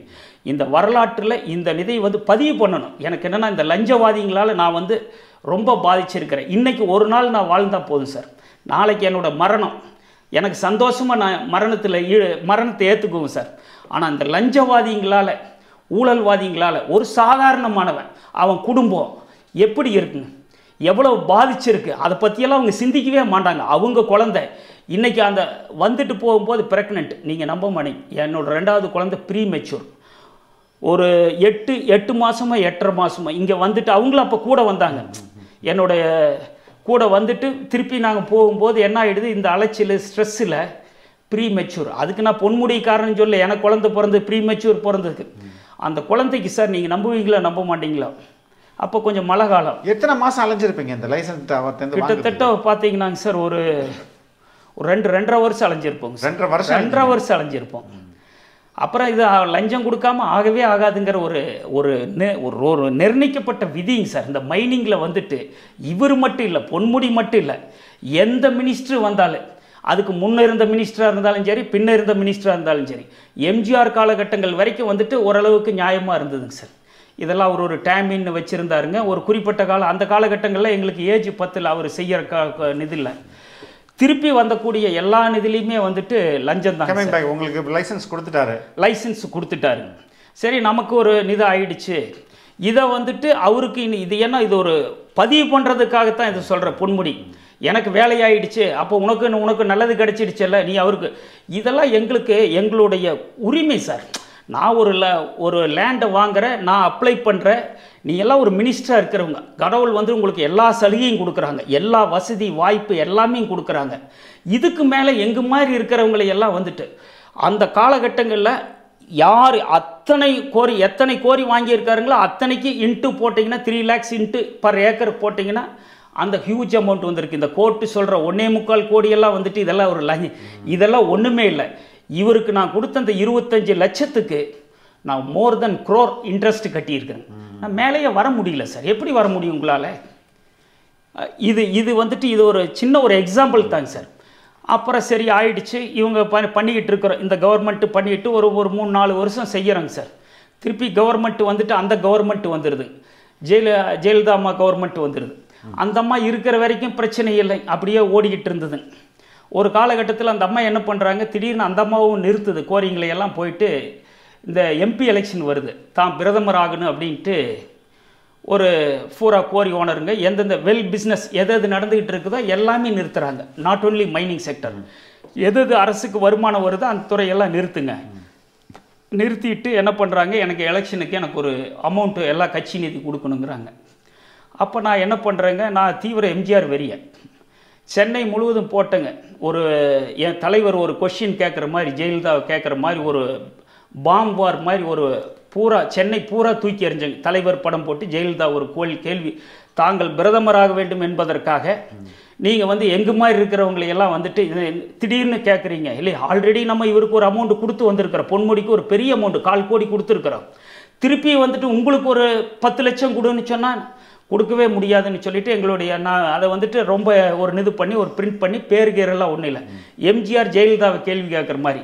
இந்த வரலாற்றில் இந்த நிதியை வந்து பதிவு பண்ணணும். எனக்கு என்னென்னா, இந்த லஞ்சவாதிகளால் நான் வந்து ரொம்ப பாதிச்சிருக்கிறேன். இன்றைக்கி ஒரு நாள் நான் வாழ்ந்தால் போதும் சார், நாளைக்கு என்னோடய மரணம் எனக்கு சந்தோஷமாக நான் மரணத்தை ஏற்றுக்குவேன் சார். ஆனால் இந்த லஞ்சவாதிகளால் ஊழல்வாதிகளால் ஒரு சாதாரணமானவன் அவன் குடும்பம் எப்படி இருக்குங்க, எவ்வளோ பாதிச்சிருக்கு, அதை பற்றியெல்லாம் அவங்க சிந்திக்கவே மாட்டாங்க. அவங்க குழந்தை இன்றைக்கி அந்த வந்துட்டு போகும்போது ப்ரெக்னென்ட், நீங்கள் நம்ப மாட்டீங்க, என்னோடய 2வது குழந்தை ப்ரீ மெச்சூர், ஒரு 8 மாதமோ 8.5 மாதமோ இங்கே வந்துட்டு அவங்களும் அப்போ கூட வந்தாங்க, என்னுடைய கூட வந்துட்டு திருப்பி நாங்கள் போகும்போது என்ன ஆகிடுது, இந்த அலைச்சல் ஸ்ட்ரெஸ்ஸில் ப்ரீ மெச்சூர். அதுக்கு நான் பொன்முடிக்காரன்னு சொல்ல, எனக்கு குழந்தை பிறந்து ப்ரீ மெச்சூர் பிறந்ததுக்கு அந்த குழந்தைக்கு சார் நீங்கள் நம்புவீங்களா நம்ப மாட்டீங்களா, அப்போ கொஞ்சம் மழை காலம். எத்தனை மாதம் அலைஞ்சிருப்பீங்க இந்த லைசன்ஸ்? கிட்டத்தட்ட பார்த்தீங்கன்னாங்க சார் ஒரு 2.5 வருஷம் அலைஞ்சிருப்போங்க. 2.5 வருஷம் அலைஞ்சிருப்போம். அப்புறம் இது லஞ்சம் கொடுக்காம ஆகவே ஆகாதுங்கிற ஒரு நிர்ணயிக்கப்பட்ட விதிங்க சார். இந்த மைனிங்கில் வந்துட்டு இவர் மட்டும் இல்லை, பொன்முடி மட்டும் இல்லை, எந்த மினிஸ்டர் வந்தாலும், அதுக்கு முன்ன இருந்த மினிஸ்டராக இருந்தாலும் சரி, பின்ன இருந்த மினிஸ்டராக இருந்தாலும் சரி, எம்ஜிஆர் காலகட்டங்கள் வரைக்கும் வந்துட்டு ஓரளவுக்கு நியாயமாக இருந்ததுங்க சார். இதெல்லாம் ஒரு டைமின்னு வச்சுருந்தாருங்க. ஒரு குறிப்பிட்ட காலம், அந்த காலகட்டங்களில் எங்களுக்கு ஏஜ் 10 அவர் செய்கிற நிதியில் திருப்பி வந்தக்கூடிய எல்லா நிதிலையுமே வந்துட்டு லஞ்சம் தான். உங்களுக்கு லைசன்ஸ் கொடுத்துட்டாரு. சரி, நமக்கு ஒரு நிதி ஆயிடுச்சு. இதை வந்துட்டு அவருக்கு இது என்ன, இது ஒரு பதிவு பண்ணுறதுக்காகத்தான் இதை சொல்கிற பொன்முடி, எனக்கு வேலையாயிடுச்சு, அப்போ உனக்கு நல்லது கிடைச்சிடுச்சல்ல, நீ அவருக்கு இதெல்லாம் எங்களுடைய உரிமை சார். நான் ஒரு லேண்டை வாங்குறேன், நான் அப்ளை பண்ணுறேன், நீ எல்லாம் ஒரு மினிஸ்டராக இருக்கிறவங்க, கடவுள் வந்து உங்களுக்கு எல்லா சலுகையும் கொடுக்குறாங்க, எல்லா வசதி வாய்ப்பு எல்லாமே கொடுக்குறாங்க. இதுக்கு மேலே எங்கள் மாதிரி இருக்கிறவங்களை எல்லாம் வந்துட்டு அந்த காலகட்டங்களில் யார் எத்தனை கோரி வாங்கியிருக்காருங்களோ அத்தனைக்கு இன்ட்டு போட்டிங்கன்னா 3 lakhs இன்ட்டு பர் ஏக்கர் போட்டிங்கன்னா அந்த ஹியூஜ் அமௌண்ட் வந்திருக்கு. இந்த கோர்ட்டு சொல்கிற 1.25 கோடியெல்லாம் வந்துட்டு இதெல்லாம் ஒன்றுமே இல்லை. இவருக்கு நான் கொடுத்த அந்த 25 லட்சத்துக்கு நான் மோர் தென் crore இன்ட்ரெஸ்ட் கட்டியிருக்கேன். நான் மேலேயே வர முடியல சார். எப்படி வர முடியும் உங்களால்? இது வந்துட்டு இது ஒரு சின்ன ஒரு எக்ஸாம்பிள் தாங்க சார். அப்புறம் சரி ஆயிடுச்சு, இவங்க பண்ணிக்கிட்டு இருக்கிறோம், இந்த கவர்மெண்ட்டு பண்ணிட்டு ஒரு 3-4 வருஷம் செய்கிறாங்க சார். திருப்பி கவர்மெண்ட்டு வந்துட்டு அந்த கவர்மெண்ட் வந்துடுது, ஜெயலலிதா அம்மா கவர்மெண்ட் வந்துடுது. அந்த அம்மா இருக்கிற வரைக்கும் பிரச்சனை இல்லை, அப்படியே ஓடிக்கிட்டு இருந்தது. ஒரு காலகட்டத்தில் அந்த அம்மா என்ன பண்ணுறாங்க, திடீர்னு அந்த அம்மாவும் நிறுத்துது கோரிங்களை எல்லாம். போயிட்டு இந்த எம்பி எலெக்ஷன் வருது, தான் பிரதமர் ஆகணும் அப்படின்ட்டு ஒரு பூரா கோரி ஓனருங்க எந்தெந்த பிஸ்னஸ் எது நடந்துக்கிட்டு இருக்குதோ எல்லாமே நிறுத்துகிறாங்க. நாட் ஓன்லி மைனிங் செக்டர், எது அரசுக்கு வருமானம் வருதோ அந்த துறையெல்லாம் நிறுத்துங்க. நிறுத்திட்டு என்ன பண்ணுறாங்க, எனக்கு எலெக்ஷனுக்கு எனக்கு ஒரு அமௌண்ட்டு எல்லா கட்சி நிதி கொடுக்கணுங்கிறாங்க. அப்போ நான் என்ன பண்ணுறேங்க, நான் தீவிர எம்ஜிஆர் வெறியன், சென்னை முழுவதும் போட்டேங்க. என் தலைவர் ஒரு கொஷின் கேட்குற மாதிரி, ஜெயலலிதா கேட்குற மாதிரி ஒரு பாம் வார் மாதிரி ஒரு சென்னை பூரா தூக்கி எறிஞ்சங்க. தலைவர் படம் போட்டு ஜெயலலிதா ஒரு கேள்வி, தாங்கள் பிரதமராக வேண்டும் என்பதற்காக நீங்கள் வந்து எங்கள் மாதிரி இருக்கிறவங்களையெல்லாம் வந்துட்டு திடீர்னு கேட்குறீங்க இல்லை. ஆல்ரெடி நம்ம இவருக்கு ஒரு அமௌண்ட் கொடுத்து வந்திருக்கிறோம், பொன்முடிக்கு ஒரு பெரிய அமௌண்ட் 4 கோடி கொடுத்துருக்குறோம். திருப்பி வந்துட்டு உங்களுக்கு ஒரு 10 லட்சம் கொடுன்னு சொன்னால் கொடுக்கவே முடியாதுன்னு சொல்லிட்டு நான் அதை வந்துட்டு ரொம்ப ஒரு இது பண்ணி ஒரு பிரிண்ட் பண்ணி பேருகேரெல்லாம் ஒன்றும் இல்லை, எம்ஜிஆர் ஜெயலலிதாவை கேள்வி கேட்குற மாதிரி.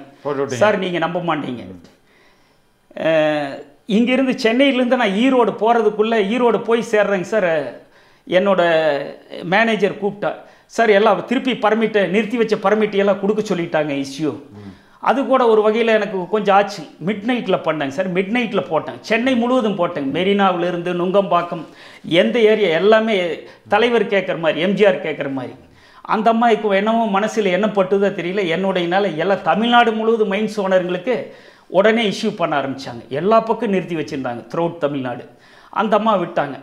சார் நீங்கள் நம்ப மாட்டீங்க, இங்கேருந்து சென்னையிலேருந்து நான் ஈரோடு போகிறதுக்குள்ளே ஈரோடு போய் சேர்றேங்க சார். என்னோட மேனேஜர் கூப்பிட்டா, சார் எல்லாம் திருப்பி பர்மிட்டை நிறுத்தி வச்ச பர்மிட்டை எல்லாம் கொடுக்க சொல்லிட்டாங்க இஷ்யூ. அது கூட ஒரு வகையில் எனக்கு கொஞ்சம் ஆச்சு. மிட் நைட்டில் பண்ணேங்க சார், மிட் நைட்டில் போட்டேன், சென்னை முழுவதும் போட்டேங்க, மெரினாவிலிருந்து நுங்கம்பாக்கம் எந்த ஏரியா எல்லாமே தலைவர் கேட்குற மாதிரி, எம்ஜிஆர் கேட்குற மாதிரி. அந்த அம்மாவுக்கு என்னமோ மனசில் என்ன பட்டுதோ தெரியல, என்னுடையனால எல்லாம் தமிழ்நாடு முழுவதும் மைன்ஸ் ஓனருங்களுக்கு உடனே இஷ்யூ பண்ண ஆரம்பித்தாங்க. எல்லா பக்கம் நிறுத்தி வச்சுருந்தாங்க த்ரூஅவுட் தமிழ்நாடு. அந்த அம்மா விட்டாங்க.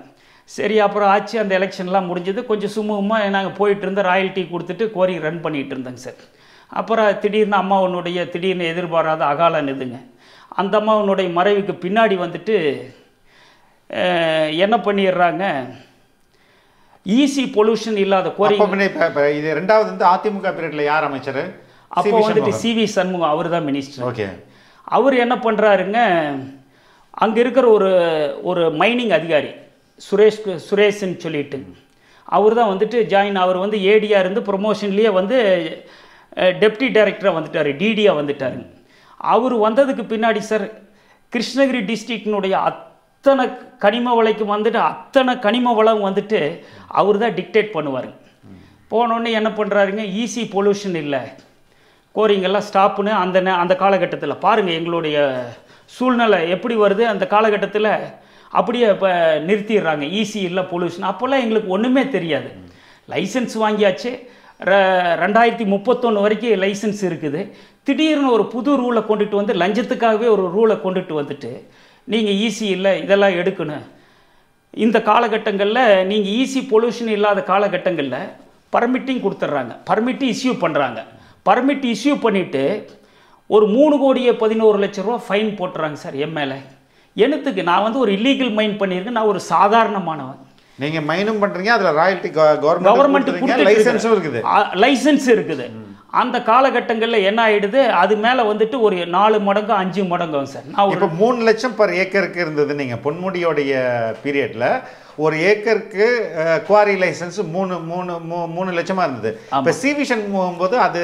சரி, அப்புறம் ஆச்சு, அந்த எலெக்ஷன்லாம் முடிஞ்சது. கொஞ்சம் சுமூகமாக நாங்கள் போயிட்டு இருந்த ராயல்ட்டி கொடுத்துட்டு கோரி ரன் பண்ணிகிட்டு இருந்தேங்க சார். அப்புறம் திடீர்னு அம்மாவனுடைய திடீர்னு எதிர்பாராத அகால நிதுங்க. அந்த அம்மாவனுடைய மறைவுக்கு பின்னாடி வந்துட்டு என்ன பண்ணிடுறாங்க, ஈஸி பொல்யூஷன் இல்லாத கோரி. இது ரெண்டாவது வந்து அதிமுக பீரியட்ல யார் அமைச்சர்? அப்போ வந்துட்டு சிவி சண்முகம், அவர் தான் மினிஸ்டர். ஓகே. அவர் என்ன பண்ணுறாருங்க, அங்கே இருக்கிற ஒரு மைனிங் அதிகாரி சுரேஷ்ன்னு சொல்லிட்டு அவர் தான் வந்துட்டு அவர் வந்து ஏடியாக இருந்து ப்ரொமோஷன்லேயே வந்து டெப்டி டைரக்டராக வந்துட்டார், டிடியாக வந்துட்டார். அவர் வந்ததுக்கு பின்னாடி சார் கிருஷ்ணகிரி டிஸ்ட்ரிக்டினுடைய அத்தனை கனிம வளைக்கு வந்துட்டு அத்தனை கனிம வளம் வந்துட்டு அவர் தான் டிக்டேட் பண்ணுவார். போனோடனே என்ன பண்ணுறாருங்க, ஈஸி பொல்யூஷன் இல்லை, கோரிங்கெல்லாம் ஸ்டாப்புன்னு அந்த காலகட்டத்தில் பாருங்கள் எங்களுடைய சூழ்நிலை எப்படி வருது. அந்த காலகட்டத்தில் அப்படியே இப்போ நிறுத்திடுறாங்க, ஈஸி இல்லை பொல்யூஷன். அப்போல்லாம் எங்களுக்கு ஒன்றுமே தெரியாது. லைசன்ஸ் வாங்கியாச்சு, 2031 வரைக்கும் லைசன்ஸ் இருக்குது. திடீர்னு ஒரு புது ரூலை கொண்டுட்டு வந்து, லஞ்சத்துக்காகவே ஒரு ரூலை கொண்டுட்டு வந்துட்டு நீங்கள் ஈஸி இல்லை இதெல்லாம் எடுக்கணும். இந்த காலகட்டங்களில் நீங்கள் ஈஸி பொல்யூஷன் இல்லாத காலகட்டங்களில் பர்மிட்டிங் கொடுத்துட்றாங்க, பர்மிட்டு இஷ்யூ பண்ணுறாங்க. பர்மிட் இஷ்யூ பண்ணிவிட்டு ஒரு 3,11,00,000 ஃபைன் போட்டுறாங்க சார் என் மேலே. எனத்துக்கு நான் வந்து ஒரு இல்லீகல் மைன் பண்ணியிருக்கேன், நான் ஒரு சாதாரணமானவன். நீங்க மைனும் பண்றீங்க, அதுல ராயல்டி கவர்மெண்ட் லைசென்ஸும் இருக்குது, லைசென்ஸ் இருக்குது. அந்த காலகட்டங்களில் என்ன ஆயிடுது, அது மேலே வந்துட்டு ஒரு 4 மடங்கு 5 மடங்கு சார். நான் இப்போ 3 லட்சம் பர் ஏக்கருக்கு இருந்தது. நீங்கள் பொன்முடியோடைய பீரியடில் ஒரு ஏக்கருக்கு குவாரி லைசன்ஸ் 3 லட்சமாக இருந்தது. இப்போ சிவிஷன் போகும்போது அது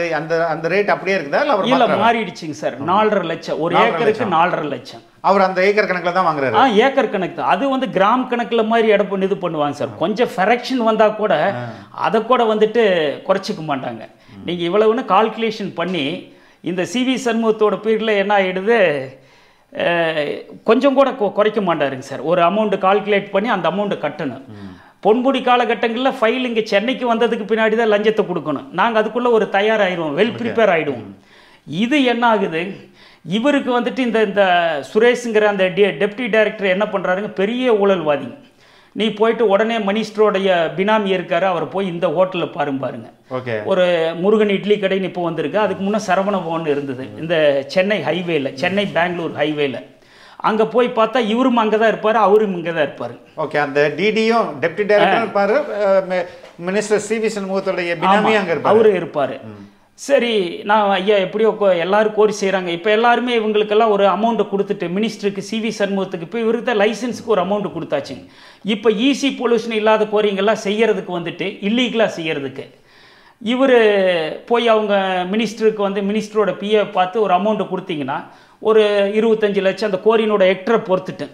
அந்த ரேட் அப்படியே இருக்குதா இல்லை மாறிடுச்சுங்க சார். 4.5 லட்சம் ஒரு ஏக்கருக்கு, 4.5 லட்சம். அவர் அந்த ஏக்கர் கணக்கில் தான் வாங்குறாரு. ஏக்கர் கணக்கு தான். அது வந்து கிராம் கணக்கில் மாதிரி இது பண்ணுவாங்க சார். கொஞ்சம் ஃபெரக்ஷன் வந்தால் கூட அதை கூட வந்துட்டு குறைச்சிக்க மாட்டாங்க. நீங்கள் இவ்வளவுன்னு கால்குலேஷன் பண்ணி இந்த சிவி சண்முகத்தோட பீரியடில் என்ன ஆகிடுது, கொஞ்சம் கூட குறைக்க மாட்டாருங்க சார். ஒரு அமௌண்ட்டு கால்குலேட் பண்ணி அந்த அமௌண்ட்டை கட்டணும். பொன்முடி காலகட்டங்களில் ஃபைல் இங்கே சென்னைக்கு வந்ததுக்கு பின்னாடி தான் லஞ்சத்தை கொடுக்கணும். நாங்கள் அதுக்குள்ளே ஒரு தயாராகிடுவோம், வெல் ப்ரிப்பேர் ஆகிடுவோம். இது என்ன ஆகுது, இவருக்கு வந்துட்டு இந்த சுரேஷுங்கிற அந்த டெப்டி டைரக்டர் என்ன பண்ணுறாருங்க, பெரிய ஊழல்வாதி. நீ போயிட்டு உடனே மினிஸ்டரோடைய பினாமி இருக்காரு, அவர் போய் இந்த ஹோட்டலில் பாருங்க. ஓகே. ஒரு முருகன் இட்லி கடைன்னு இப்போ வந்திருக்கு. அதுக்கு முன்னே சரவண பவன் இருந்தது இந்த சென்னை ஹைவேல, சென்னை பெங்களூர் ஹைவேல. அங்கே போய் பார்த்தா இவரும் அங்கே தான் இருப்பார், அவரும் இங்கே தான் இருப்பார். ஓகே. அந்த டிடியும் டெப்டி டைரக்டரும் இருப்பார், மினிஸ்டர் சிவி சண்முகத்தோடைய பினாமி அங்கே இருப்பார், அவரு இருப்பார். சரி, நான் ஐயா எப்படியோ எல்லாரும் கோரி செய்கிறாங்க. இப்போ எல்லாருமே இவங்களுக்கெல்லாம் ஒரு அமௌண்ட்டை கொடுத்துட்டு மினிஸ்டருக்கு சிவி சண்முகத்துக்கு இப்போ இவருக்கு தான் லைசன்ஸுக்கு ஒரு அமௌண்ட்டு கொடுத்தாச்சுங்க. இப்போ ஈஸி பொல்யூஷன் இல்லாத கோரிங்கெல்லாம் செய்கிறதுக்கு வந்துட்டு இல்லீகலாக செய்கிறதுக்கு இவர் போய் அவங்க மினிஸ்டருக்கு வந்து மினிஸ்டரோட பிஏ பார்த்து ஒரு அமௌண்ட்டை கொடுத்தீங்கன்னா ஒரு 25 லட்சம் அந்த கோரினோட ஹெக்டரை பொறுத்துட்டு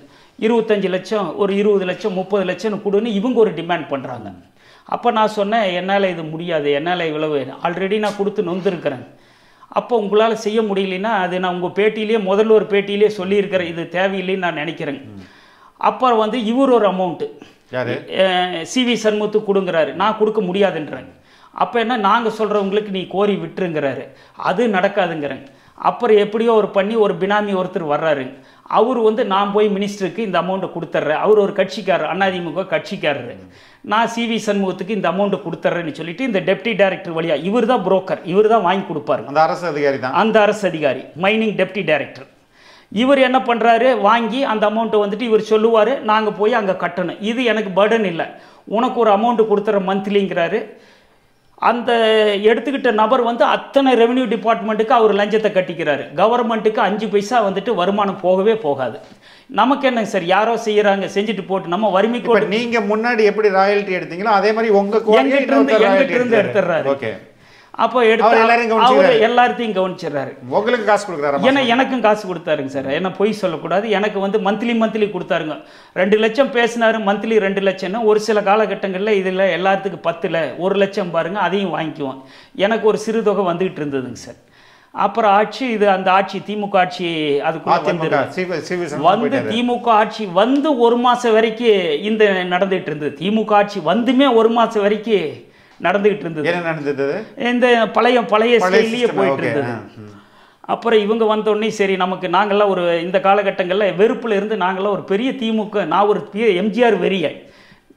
25 லட்சம், ஒரு 20 லட்சம், 30 லட்சம்னு கொடுன்னு இவங்க ஒரு டிமாண்ட் பண்ணுறாங்க. அப்போ நான் சொன்னேன், என்னால் இது முடியாது, என்னால் இவ்வளவு ஆல்ரெடி நான் கொடுத்து நொந்துருக்கிறேன். அப்போ உங்களால் செய்ய முடியலன்னா அது நான் உங்கள் பேட்டியிலேயே முதல்ல ஒரு பேட்டியிலே சொல்லியிருக்கிறேன், இது தேவையில்லைன்னு நான் நினைக்கிறேன். அப்புறம் வந்து இவர் ஒரு அமௌண்ட்டு சிவி சண்முகத்துக்கு கொடுங்குறாரு, நான் கொடுக்க முடியாதுன்றேன். அப்போ என்ன, நாங்கள் சொல்கிறவங்களுக்கு நீ கோரி விட்டுருங்கிறாரு, அது நடக்காதுங்கிறேன். அப்புறம் எப்படியோ ஒரு பண்ணி ஒரு பினாமி ஒருத்தர் வர்றாரு, அவர் வந்து நான் போய் மினிஸ்டருக்கு இந்த அமௌண்ட்டை கொடுத்துட்றேன், அவர் ஒரு கட்சிக்காரர், அதிமுக கட்சிக்காரர், நான் சிவி சண்முகத்துக்கு இந்த அமௌண்ட்டை கொடுத்துட்றேன்னு சொல்லிட்டு இந்த டெப்டி டைரக்டர் வழியாக, இவர் தான் புரோக்கர், இவர் தான் வாங்கி கொடுப்பாரு, அந்த அரசு அதிகாரி தான், அந்த அரசு அதிகாரி மைனிங் டெப்டி டைரக்டர். இவர் என்ன பண்ணுறாரு, வாங்கி அந்த அமௌண்ட்டை வந்துட்டு இவர் சொல்லுவார், நாங்கள் போய் அங்கே கட்டணும். இது எனக்கு பர்டன் இல்லை, உனக்கு ஒரு அமௌண்ட்டு கொடுத்துற மந்த்லிங்கிறாரு. அந்த எடுத்துக்கிட்ட நபர் வந்து அத்தனை ரெவென்யூ டிபார்ட்மெண்ட்டுக்கு அவர் லஞ்சத்தை கட்டிக்கிறாரு. கவர்மெண்ட்டுக்கு 5 பைசா வந்துட்டு வருமானம் போகவே போகாது. நமக்கு என்ன சார், யாரோ செய்யறாங்க, செஞ்சுட்டு போட்டு நம்ம வறுமை கோடு. நீங்க முன்னாடி எப்படி ராயல்ட்டி எடுத்தீங்களோ அதே மாதிரி உங்க எங்கிட்ட இருந்து எடுத்துறாரு. ஓகே. அப்போ எடுத்து எல்லாத்தையும் கவனிச்சிடறாரு. உங்களுக்கு காசு கொடுக்குறாரு? ஏன்னா எனக்கும் காசு கொடுத்தாருங்க சார், ஏன்னா பொய் சொல்லக்கூடாது. எனக்கு வந்து மந்த்லி கொடுத்தாருங்க. 2 லட்சம் பேசினாரு, மந்த்லி 2 லட்சம்னு. ஒரு சில காலகட்டங்களில் இதில் எல்லாத்துக்கும் 10 1 லட்சம் பாருங்க, அதையும் வாங்கிக்குவோம். எனக்கு ஒரு சிறு தொகை வந்துகிட்டு இருந்ததுங்க சார். அப்புறம் ஆட்சி இது அந்த ஆட்சி திமுக ஆட்சி அதுக்குள்ள வந்து திமுக ஆட்சி வந்து 1 மாசம் வரைக்கும் இந்த நடந்துகிட்டு இருந்தது. திமுக ஆட்சி வந்துமே 1 மாசம் வரைக்கும் நடந்துகிட்டு இருந்தது. இந்த பழைய ஸ்டைல்லையே போயிட்டு இருந்தது. அப்புறம் இவங்க வந்தோடனே சரி நமக்கு நாங்கள்லாம் ஒரு இந்த காலகட்டங்களில் வெறுப்பில் இருந்து நாங்கள்லாம் ஒரு பெரிய திமுக, நான் ஒரு எம்ஜிஆர் வெறிய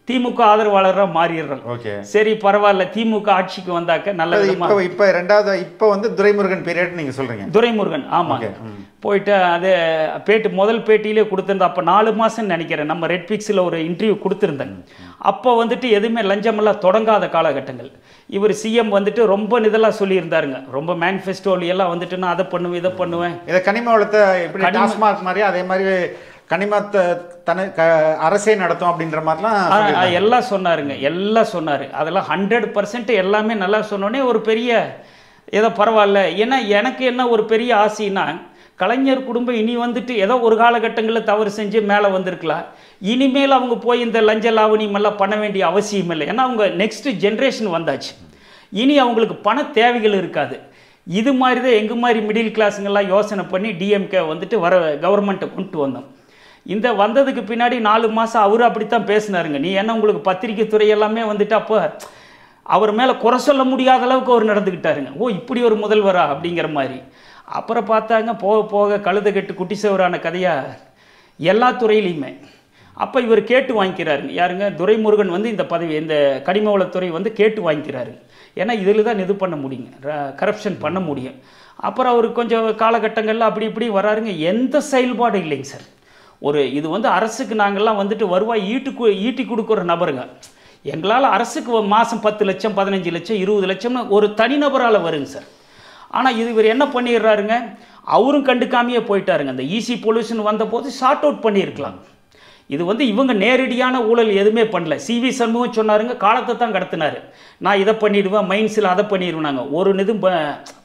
திமுக ஆதரவாளராக மாறிடுறோம். சரி பரவாயில்ல, திமுக ஆட்சிக்கு வந்தாக்க நல்ல. இப்போ வந்து துரைமுருகன் பீரியட் நீங்கள் சொல்கிறீங்க. துரைமுருகன் ஆமாங்க. போயிட்டு அது முதல் பேட்டியிலே கொடுத்துருந்தேன். அப்போ 4 மாதம்னு நினைக்கிறேன். நம்ம ரெட்பிக்ஸில் ஒரு இன்டர்வியூ கொடுத்துருந்தேன். அப்போ வந்துட்டு எதுவுமே லஞ்சமெல்லாம் தொடங்காத காலகட்டங்கள். இவர் சிஎம் வந்துட்டு ரொம்ப இதெல்லாம் சொல்லியிருந்தாருங்க. ரொம்ப மேனிஃபெஸ்டோலியெல்லாம் வந்துட்டு நான் அதை பண்ணுவேன் இதை பண்ணுவேன். இதை கனிம வளத்தை எப்படி டாஸ்மாக் மாதிரி அதே மாதிரி கனிமத்தை அரசே நடத்தும் அப்படின்ற மாதிரிலாம் எல்லாம் சொன்னாருங்க. எல்லாம் சொன்னார். அதெல்லாம் 100% எல்லாமே நல்லா சொன்னோடனே ஒரு பெரிய ஏதோ பரவாயில்ல. ஏன்னா எனக்கு என்ன ஒரு பெரிய ஆசைன்னா, கலைஞர் குடும்பம் இனி வந்துட்டு ஏதோ ஒரு காலகட்டங்களில் தவறு செஞ்சு மேலே வந்திருக்கலாம். இனிமேல் அவங்க போய் இந்த லஞ்ச லாவணியமெல்லாம் பண்ண வேண்டிய அவசியம் இல்லை. ஏன்னா அவங்க நெக்ஸ்ட் ஜென்ரேஷன் வந்தாச்சு. இனி அவங்களுக்கு பண தேவைகள் இருக்காது. இது மாதிரி தான் எங்கள் மாதிரி மிடில் கிளாஸுங்கெல்லாம் யோசனை பண்ணி டிஎம்கே வந்துட்டு கவர்மெண்ட்டை கொண்டு வந்தோம். இந்த வந்ததுக்கு பின்னாடி 4 மாதம் அவர் அப்படித்தான் பேசினாருங்க. நீ என்ன உங்களுக்கு பத்திரிக்கை துறை எல்லாமே வந்துட்டு அப்போ அவர் மேலே குறை சொல்ல முடியாத அளவுக்கு அவர் நடந்துக்கிட்டாருங்க. ஓ இப்படி ஒரு முதல்வரா அப்படிங்கிற மாதிரி. அப்புறம் பார்த்தாங்க போக போக கழுத கட்டு குட்டி சவரான கதையாக எல்லா துறையிலையுமே. அப்போ இவர் கேட்டு வாங்கிக்கிறாருங்க. யாருங்க? துரைமுருகன் வந்து இந்த பதவி இந்த கனிம வளத்துறை வந்து கேட்டு வாங்கிக்கிறாரு. ஏன்னா இதில் தான் இது பண்ண முடியுங்க, கரப்ஷன் பண்ண முடியும். அப்புறம் அவர் கொஞ்சம் காலகட்டங்களில் அப்படி இப்படி வராருங்க. எந்த செயல்பாடு இல்லைங்க சார். இது வந்து அரசுக்கு நாங்கள்லாம் வந்துட்டு வருவாய் ஈட்டி கொடுக்குற நபருங்க. எங்களால் அரசுக்கு மாதம் 10 லட்சம் 15 லட்சம் 20 லட்சம்னு ஒரு தனிநபரால் வருங்க சார். ஆனால் இவர் என்ன பண்ணிடுறாருங்க, அவரும் கண்டுக்காமையே போயிட்டாருங்க. அந்த ஈசி பொல்யூஷன் வந்தபோது ஷார்ட் அவுட் பண்ணியிருக்கலாம். இது வந்து இவங்க நேரடியான ஊழல் எதுவுமே பண்ணல. சிவி சண்முகம் சொன்னாருங்க, காலத்தை தான் கடத்தினார். நான் இதை பண்ணிடுவேன், மைன்ஸில் அதை பண்ணிடுவேனாங்க. ஒரு இதுவும்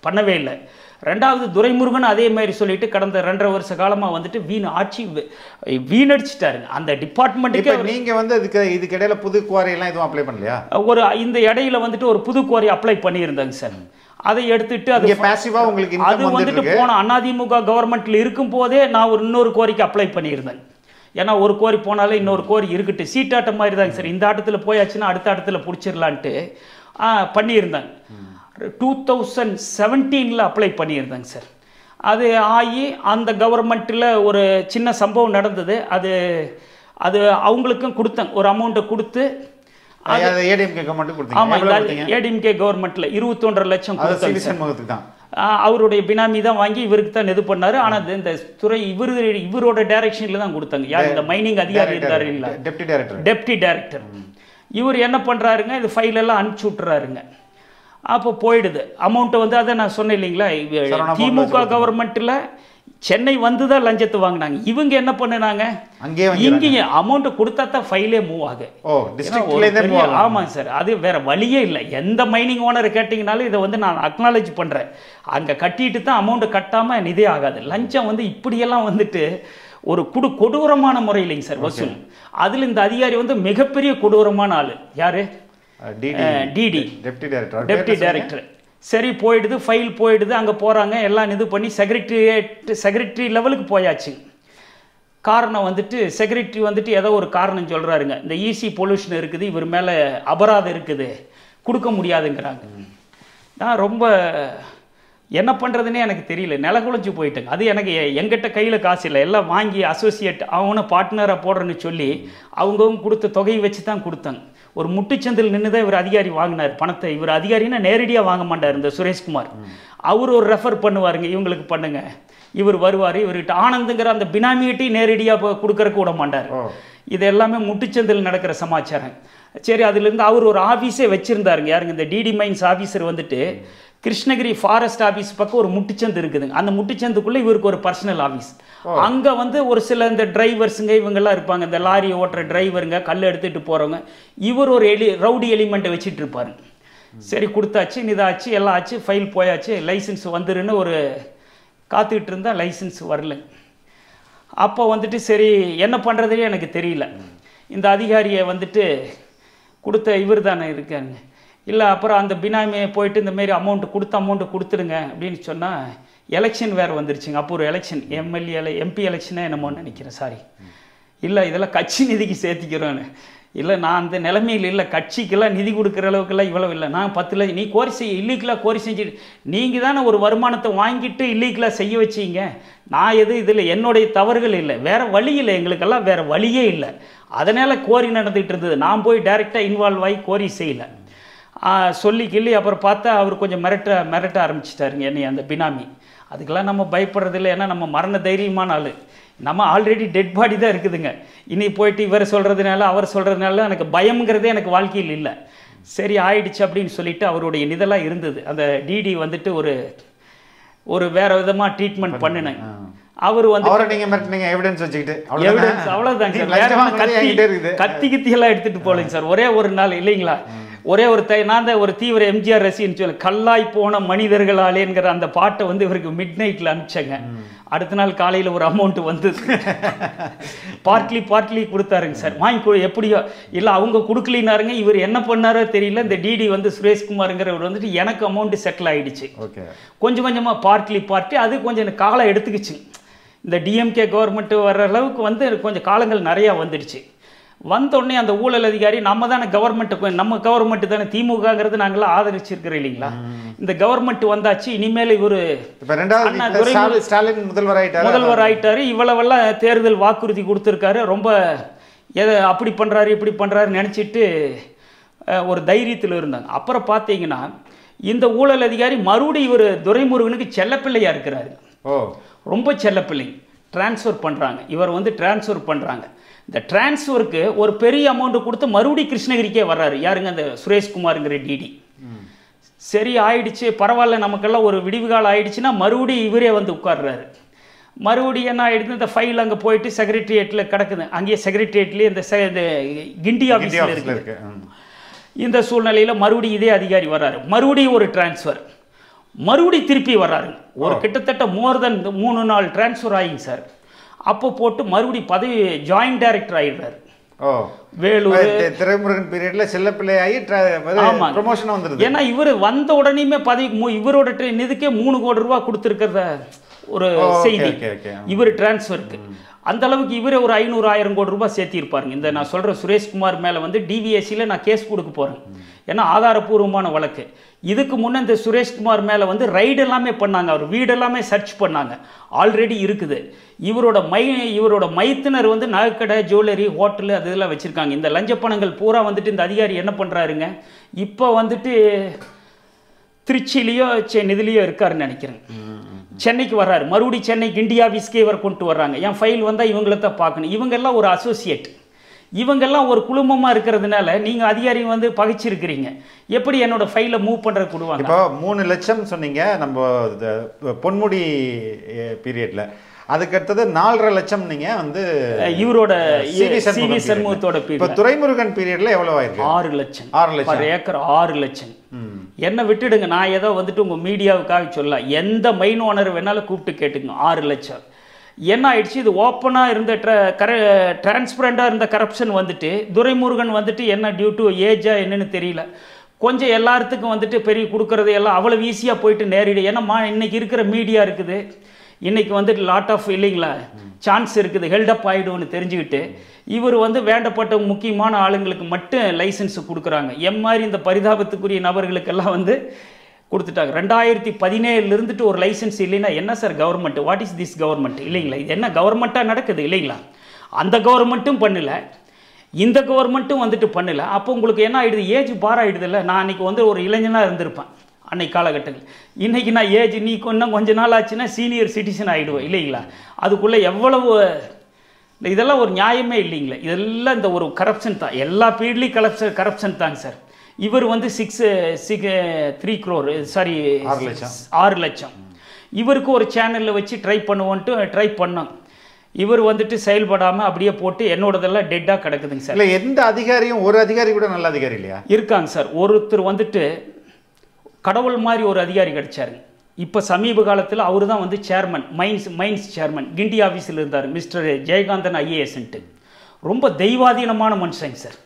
பண்ணவே இல்லை. ரெண்டாவது துரைமுருகன் அதே மாதிரி சொல்லிட்டு கடந்த 2.5 வருஷ காலமாக வந்துட்டு ஆட்சி வீணடிச்சிட்டாருங்க அந்த டிபார்ட்மெண்ட்டுக்கு. நீங்கள் வந்து இதுக்கு இடையில புது குவாரியெல்லாம் எதுவும் அப்ளை பண்ணலையா? இந்த இடையில வந்துட்டு ஒரு புது குவாரி அப்ளை பண்ணியிருந்தாங்க சார். அதை எடுத்துட்டு அது வந்துட்டு போன அதிமுக கவர்மெண்ட்ல இருக்கும் போதே நான் இன்னொரு கோரிக்கை அப்ளை பண்ணியிருந்தேன். ஏன்னா ஒரு கோரி போனாலே இன்னொரு கோரி இருக்கட்டு, சீட்டாட்டம் மாதிரி தாங்க சார். இந்த ஆட்டத்தில் போயாச்சுன்னா அடுத்த ஆட்டத்தில் பிடிச்சிடலான்ட்டு பண்ணியிருந்தாங்க. 2017 அப்ளை பண்ணியிருந்தாங்க சார். அது ஆகி அந்த கவர்மெண்ட்டில் ஒரு சின்ன சம்பவம் நடந்தது. அது அவங்களுக்கும் கொடுத்தாங்க, ஒரு அமௌண்ட்டை கொடுத்து. ஏடிஎம்கே கவர்மெண்ட்டில் 21.5 லட்சம் கொடுத்தாங்க. அவருடைய பினாமி தான் வாங்கி இவருக்கு தான் இது பண்ணாரு. ஆனால் இந்த துறை இவரோட டைரக்ஷனில் தான் கொடுத்தாங்க. யார்? இந்த மைனிங் அதிகாரி இருந்தாரு இல்லை, டெப்டி டைரக்டர். இவர் என்ன பண்ணுறாருங்க, இது ஃபைலெல்லாம் அனுப்பிச்சி விட்டுறாருங்க. அப்போ போயிடுது அமௌண்ட்டை வந்து. அதை நான் சொன்னேன் இல்லைங்களா, திமுக கவர்மெண்ட்டில் சென்னை வந்து தான் லஞ்சத்தை வாங்கினாங்க. இவங்க என்ன பண்ணினாங்க, இங்கேயே அமௌண்ட்டை கொடுத்தா தான் ஃபைலே மூவ் ஆகும். ஆமாங்க சார், அது வேற வழியே இல்லை. எந்த மைனிங் ஓனரை கேட்டிங்கனாலும் இதை வந்து நான் அக்னாலேஜ் பண்ணுறேன். அங்கே கட்டிட்டு தான் அமௌண்ட்டு கட்டாமல் இதே ஆகாது. லஞ்சம் வந்து இப்படியெல்லாம் வந்துட்டு ஒரு கொடூரமான முறை இல்லைங்க சார் வசூல். அதில் இந்த அதிகாரி வந்து மிகப்பெரிய கொடூரமான ஆள். யாரு? DD, deputy director. சரி போயிடுது, ஃபைல் போயிடுது. அங்கே போகிறாங்க, எல்லாம் இது பண்ணி செக்ரட்டரி லெவலுக்கு போயாச்சு. காரணம் வந்துட்டு செக்ரட்டரி வந்துட்டு ஏதோ ஒரு காரணம் சொல்கிறாருங்க. இந்த ஈசி பொல்யூஷன் இருக்குது, இவர் மேலே அபராதம் இருக்குது, கொடுக்க முடியாதுங்கிறாங்க. நான் ரொம்ப என்ன பண்ணுறதுனே எனக்கு தெரியல, நிலகுலைஞ்சு போயிட்டேங்க. அது எனக்கு எங்கிட்ட கையில் காசு இல்லை. எல்லாம் வாங்கி அசோசியேட் அவனை பார்ட்னராக போடுறேன்னு சொல்லி அவங்கவுங்க கொடுத்த தொகையை வச்சு தான் கொடுத்தாங்க. ஒரு முட்டுச்சந்தில் நின்று தான் இவர் அதிகாரி வாங்கினார் பணத்தை. இவர் அதிகாரின்னா நேரடியாக வாங்க மாட்டார். இந்த சுரேஷ்குமார் அவர் ஒரு ரெஃபர் பண்ணுவாருங்க, இவங்களுக்கு பண்ணுங்க. இவர் வருவார், இவர்கிட்ட ஆனந்துங்கிற அந்த பினாமியிட்டையும் நேரடியாக கொடுக்கறக்கு விட மாட்டார். இது எல்லாமே முட்டுச்சந்தில் நடக்கிற சமாச்சாரம். சரி, அதுலேருந்து அவர் ஒரு ஆஃபீஸே வச்சுருந்தாருங்க. யாருங்க? இந்த டிடி மைன்ஸ் ஆஃபீஸர் வந்துட்டு கிருஷ்ணகிரி ஃபாரஸ்ட் ஆஃபீஸ் பக்கம் ஒரு முட்டுச்சந்து இருக்குதுங்க. அந்த முட்டுச்சந்துக்குள்ளே இவருக்கு ஒரு பர்சனல் ஆஃபீஸ். அங்கே வந்து ஒரு சில இந்த டிரைவர்ஸுங்க இவங்கெல்லாம் இருப்பாங்க, இந்த லாரி ஓட்டுற டிரைவருங்க, கல் எடுத்துகிட்டு போகிறவங்க. இவர் ஒரு ரவுடி எலிமெண்ட்டை வச்சுட்டு இருப்பாரு. சரி கொடுத்தாச்சு, இதாச்சு, எல்லாம் ஆச்சு, ஃபைல் போயாச்சு, லைசன்ஸ் வந்துருன்னு ஒரு காத்துக்கிட்டு இருந்தால் லைசன்ஸ் வரல. அப்போ வந்துட்டு சரி என்ன பண்ணுறதுனே எனக்கு தெரியல. இந்த அதிகாரியை வந்துட்டு கொடுத்த இவர் தானே இருக்காங்க, இல்லை அப்புறம் அந்த பினாமியை போயிட்டு இந்தமாரி அமௌண்ட்டு கொடுத்துடுங்க அப்படின்னு சொன்னால் எலெக்ஷன் வேறு வந்துருச்சுங்க. அப்போ ஒரு எலெக்ஷன் எம்பி எலெக்ஷனே என்னமோன்னு நினைக்கிறேன், சாரி. இல்லை இதெல்லாம் கட்சி நிதிக்கு சேர்த்திக்கிறோன்னு. இல்லை நான் அந்த நிலைமையில் இல்லை, கட்சிக்கெல்லாம் நிதி கொடுக்குற அளவுக்குலாம் இவ்வளவு இல்லை. நான் 10 லட்சம் நீ கோரி செய்ய இல்லீக்கலாக கோரி செஞ்சு நீங்கள் தானே ஒரு வருமானத்தை வாங்கிட்டு இல்லீக்கலாக செய்ய வச்சிங்க. நான் இதில் என்னுடைய தவறுகள் இல்லை, வேறு வழி இல்லை, எங்களுக்கெல்லாம் வேறு வழியே இல்லை. அதனால் கோரி நடந்துகிட்டு இருந்தது. நான் போய் டைரெக்டாக இன்வால்வ் ஆகி கோரி செய்யலை. சொல்லி கிள்ளி அப்புறம் பார்த்தா அவர் கொஞ்சம் மிரட்ட ஆரம்பிச்சிட்டாருங்க என்னை அந்த பினாமி. அதுக்கெல்லாம் நம்ம பயப்படுறதில்லை, ஏன்னா நம்ம மரண தைரியமான ஆள். நம்ம ஆல்ரெடி டெட் பாடி தான் இருக்குதுங்க. இனி போயிட்டு இவர் சொல்கிறதுனால அவர் சொல்கிறதுனால எனக்கு பயம்ங்கிறதே எனக்கு வாழ்க்கையில் இல்லை. சரி ஆயிடுச்சு அப்படின்னு சொல்லிட்டு அவருடைய இதெல்லாம் இருந்தது. அந்த டிடி வந்துட்டு ஒரு வேற விதமாக ட்ரீட்மெண்ட் பண்ணினேன். அவர் வந்து அவ்வளோதாங்க சார், கத்தி எல்லாம் எடுத்துகிட்டு போகலைங்க சார். ஒரே ஒரு நாள் இல்லைங்களா, ஒரே ஒரு நான் தான் ஒரு தீவிர எம்ஜிஆர் ரசின்னு சொல்லி கல்லாய் போன மனிதர்களாலேங்கிற அந்த பாட்டை வந்து இவருக்கு மிட் நைட்டில் அனுப்பிச்சேங்க. அடுத்த நாள் காலையில் ஒரு அமௌண்ட் வந்து பார்ட்லி கொடுத்தாருங்க சார். வாங்கி எப்படியோ இல்லை அவங்க கொடுக்கலினாருங்க. இவர் என்ன பண்ணாரோ தெரியல, இந்த டிடி வந்து சுரேஷ்குமாருங்கிறவர் வந்துட்டு எனக்கு அமௌண்ட்டு செட்டில் ஆகிடுச்சு. கொஞ்சம் கொஞ்சமாக பார்ட்லி அது கொஞ்சம் காலம் எடுத்துக்கிச்சு. இந்த டிஎம்கே கவர்மெண்ட்டு வர்ற அளவுக்கு வந்து கொஞ்சம் காலங்கள் நிறையா வந்துடுச்சு. வந்தோடனே அந்த ஊழல் அதிகாரி நம்ம தானே நம்ம கவர்மெண்ட்டு தானே, திமுகங்கிறது நாங்களாம் ஆதரிச்சிருக்கிறோம் இல்லைங்களா. இந்த கவர்மெண்ட் வந்தாச்சு, இனிமேல் இவர் முதல்வர் ஆயிட்டாரு, இவ்வளவெல்லாம் தேர்தல் வாக்குறுதி கொடுத்துருக்காரு, ரொம்ப அப்படி பண்ணுறாரு இப்படி பண்ணுறாரு நினச்சிட்டு ஒரு தைரியத்தில் இருந்தாங்க. அப்புறம் பார்த்தீங்கன்னா இந்த ஊழல் அதிகாரி மறுபடியும் இவர் துரைமுருகனுக்கு செல்லப்பிள்ளையாக இருக்கிறாரு. ரொம்ப செல்லப்பிள்ளை. டிரான்ஸ்ஃபர் பண்ணுறாங்க, இவர் வந்து டிரான்ஸ்ஃபர் பண்ணுறாங்க. இந்த டிரான்ஸ்ஃபருக்கு ஒரு பெரிய அமௌண்ட்டு கொடுத்து மறுபடியும் கிருஷ்ணகிரிக்கே வர்றாரு. யாருங்க, அந்த சுரேஷ்குமாருங்கிற டிடி. சரி ஆயிடுச்சு, பரவாயில்ல, நமக்கெல்லாம் ஒரு விடிவு காலம் ஆயிடுச்சுன்னா மறுபடியும் இவரே வந்து உட்கார்றாரு. மறுபடியும் என்ன ஆகிடுது, இந்த ஃபைல் அங்கே போயிட்டு செக்ரட்டரியேட்டில் கிடக்குது. அங்கேயே செக்ரட்டரியேட்லேயே இந்த கிண்டி ஆஃபீஸில் இருக்குது. இந்த சூழ்நிலையில் மறுபடியும் இதே அதிகாரி வர்றாரு, மறுபடியும் ஒரு டிரான்ஸ்ஃபர், மறுபடியும் திருப்பி வர்றாரு. ஒரு கிட்டத்தட்ட மோர் தென் 3 டிரான்ஸ்ஃபர் ஆகிங்க சார். அப்போ போட்டு மறுபடியும் பதவி ஜாயின்ட் டைரக்டர் ஆகிடுறாரு. வேலூர் திரைமுருகன் பீரியட்ல செல்லப்பிள்ளை ஆகி ப்ரமோஷன் வந்துருது. ஏன்னா இவர் வந்த உடனேயுமே பதவிக்கு இவரோட இதுக்கே 3 கோடி ரூபாய் கொடுத்துருக்கிறத ஒரு செய்தி இவர் டிரான்ஸ்ஃபருக்கு. அந்த அளவுக்கு இவரே ஒரு 500-1000 கோடி ரூபாய் சேர்த்திருப்பாருங்க. இந்த நான் சொல்கிற சுரேஷ்குமார் மேலே வந்து டிவிஎஸ்சியில் நான் கேஸ் கொடுக்க போகிறேன், ஏன்னா ஆதாரப்பூர்வமான வழக்கு. இதுக்கு முன்னே இந்த சுரேஷ்குமார் மேலே வந்து ரைடு எல்லாமே பண்ணாங்க, அவர் வீடெல்லாமே சர்ச் பண்ணாங்க, ஆல்ரெடி இருக்குது. இவரோட மைத்தினர் வந்து நகைக்கடை, ஜுவல்லரி, ஹோட்டலு அது இதெல்லாம் வச்சுருக்காங்க. இந்த லஞ்ச பணங்கள் பூரா வந்துட்டு இந்த அதிகாரி என்ன பண்ணுறாருங்க, இப்போ வந்துட்டு திருச்சியிலையோ இதுலேயோ இருக்காருன்னு நினைக்கிறேன். சென்னைக்கு வர்றாரு, மறுபடியும் சென்னை கிண்டி ஆஃபீஸ்க்கே இவர் கொண்டு வர்றாங்க. என் ஃபைல் வந்தால் இவங்களை தான் பார்க்கணும். இவங்கெல்லாம் ஒரு அசோசியேட், இவங்கெல்லாம் ஒரு குழுமமாக இருக்கிறதுனால நீங்கள் அதிகாரி வந்து பகைச்சிருக்கிறீங்க, எப்படி என்னோட ஃபைலை மூவ் பண்ணுற கொடுவாங்க. இப்போ 3 லட்சம் சொன்னீங்க நம்ம பொன்முடி பீரியடில், அதுக்கடுத்தது 4.5 லட்சம் நீங்கள் வந்து இவரோட சிவி சண்முகத்தோட பீரியட். இப்போ துரைமுருகன் பீரியடில் எவ்வளோ ஆயிருக்கு? 6 லட்சம் ஏக்கர் 6 லட்சம். என்ன விட்டுடுங்க, நான் ஏதோ வந்துட்டு உங்கள் மீடியாவுக்காக சொல்ல, எந்த மைன் ஓனர் வேணாலும் கூப்பிட்டு கேட்டுங்க. 6 லட்சம் என்ன ஆயிடுச்சு, இது ஓப்பனாக இருந்த டிரான்ஸ்பரண்டாக இருந்த கரப்ஷன் வந்துட்டு துரைமுருகன் வந்துட்டு என்ன டியூ டு ஏஜா என்னன்னு தெரியல, கொஞ்சம் எல்லாத்துக்கும் வந்துட்டு பெரிய கொடுக்கறது எல்லாம் அவ்வளோ ஈஸியாக போயிட்டு நேரிடு. ஏன்னா இன்னைக்கு இருக்கிற மீடியா இருக்குது, இன்றைக்கி வந்துட்டு லாட் ஆஃப் இல்லைங்களா சான்ஸ் இருக்குது, ஹெல்டப் ஆகிடும்னு தெரிஞ்சுக்கிட்டு இவர் வந்து வேண்டப்பட்ட முக்கியமான ஆளுங்களுக்கு மட்டும் லைசன்ஸ் கொடுக்குறாங்க. மாதிரி இந்த பரிதாபத்துக்குரிய நபர்களுக்கெல்லாம் வந்து கொடுத்துட்டாங்க. 2017 இருந்துட்டு ஒரு லைசன்ஸ் இல்லைன்னா என்ன sir government, what is this government இல்லைங்களா, இது என்ன கவர்மெண்ட்டாக நடக்குது இல்லைங்களா. அந்த கவர்மெண்ட்டும் பண்ணலை, இந்த கவர்மெண்ட்டும் வந்துட்டு பண்ணலை. அப்போ உங்களுக்கு என்ன ஆகிடுது, ஏஜ் பார் ஆகிடுது இல்லை. நான் அன்றைக்கி வந்து ஒரு இளைஞனாக இருந்திருப்பேன் அன்னைக்கு காலகட்டங்கள், இன்றைக்கி நான் ஏஜ் நீ கொஞ்ச நாள் ஆச்சுன்னா சீனியர் சிட்டிசன் ஆகிடுவேன் இல்லைங்களா. அதுக்குள்ளே எவ்வளவு இதெல்லாம் ஒரு நியாயமே இல்லைங்களா. இதெல்லாம் இந்த ஒரு கரப்ஷன் தான், எல்லா பீரியட்லேயும் கரப்ஷன் தாங்க சார். இவர் வந்து 3 crore சாரி 6 லட்சம் இவருக்கு ஒரு சேனலில் வச்சு ட்ரை பண்ணோம். இவர் வந்துட்டு செயல்படாமல் அப்படியே போட்டு என்னோடதெல்லாம் டெட்டாக கிடக்குதுங்க சார். இல்லை எந்த அதிகாரியும், ஒரு அதிகாரி கூட நல்ல அதிகாரி இல்லையா இருக்காங்க சார். ஒருத்தர் வந்துட்டு கடவுள் மாதிரி ஒரு அதிகாரி கிடைச்சாரு. இப்போ சமீப காலத்தில் அவர் தான் வந்து சேர்மன், மைன்ஸ் சேர்மன், கிண்டி ஆஃபீஸில் இருந்தார், மிஸ்டர் ஜெயகாந்தன் ஐஏஎஸ்ன்ட்டு. ரொம்ப தெய்வாதீனமான மனுஷங்க சார்.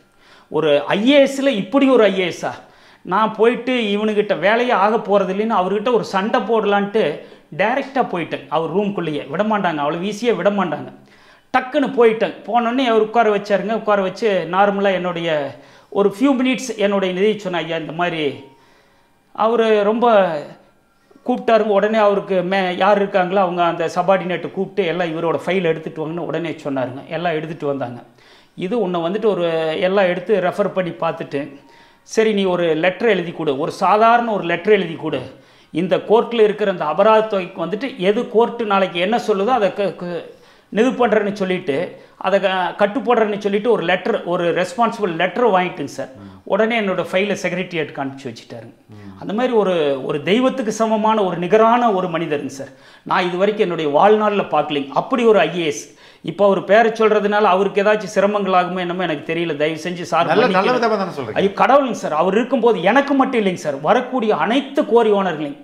ஒரு ஐஏஎஸ்ஸில் இப்படி ஒரு ஐஏஎஸ்ஸா, நான் போயிட்டு இவனுக்கிட்ட வேலையே ஆக போகிறது இல்லைன்னு அவர்கிட்ட ஒரு சண்டை போடலான்ட்டு டைரெக்டாக போயிட்டேன். அவர் ரூம்குள்ளேயே விடமாட்டாங்க, அவ்வளோ ஈஸியாக விடமாட்டாங்க. டக்குன்னு போயிட்டேன். போனோடனே அவர் உட்கார வச்சாருங்க. உட்கார வச்சு நார்மலாக என்னுடைய ஒரு ஃபியூ மினிட்ஸ் என்னுடைய நிதி சொன்னேன், ஐயா இந்த மாதிரி அவர் ரொம்ப கூப்பிட்டாருங்க. உடனே அவருக்கு யார் இருக்காங்களோ அவங்க அந்த சபார்டினேட்டை கூப்பிட்டு எல்லாம் இவரோட ஃபைல் எடுத்துகிட்டு வாங்கன்னு உடனே சொன்னாருங்க. எல்லாம் எடுத்துகிட்டு வந்தாங்க. இது உன்னை வந்துட்டு ஒரு எல்லாம் எடுத்து ரெஃபர் பண்ணி பார்த்துட்டு, சரி நீ ஒரு லெட்டர் எழுதி கொடு, ஒரு சாதாரண ஒரு லெட்டர் எழுதி கொடு. இந்த கோர்ட்டில் இருக்கிற அந்த அபராத தொகைக்கு வந்துட்டு எது கோர்ட்டு நாளைக்கு என்ன சொல்லுதோ அதை இது பண்ணுறேன்னு சொல்லிவிட்டு அதை கட்டுப்படுறேன்னு சொல்லிவிட்டு ஒரு லெட்டர், ஒரு ரெஸ்பான்சிபிள் லெட்டர் வாங்கிட்டுங்க சார். உடனே என்னோடய ஃபைலை செக்ரட்டரியேட்டுக்கு அனுப்பிச்சி வச்சுட்டாருங்க. அந்த மாதிரி ஒரு தெய்வத்துக்கு சமமான ஒரு நிகரான ஒரு மனிதருங்க சார். நான் இது வரைக்கும் என்னுடைய வாழ்நாளில் பார்க்கலிங்க அப்படி ஒரு ஐஏஎஸ். இப்போ அவர் பேரை சொல்கிறதுனால அவருக்கு ஏதாச்சும் சிரமங்கள் ஆகுமோ என்னமோ எனக்கு தெரியல. தயவு செஞ்சு சார் ஐயோ கடவுளுங்க சார். அவர் இருக்கும்போது எனக்கு மட்டும் இல்லைங்க சார், வரக்கூடிய அனைத்து கோரி ஓனர்களையும்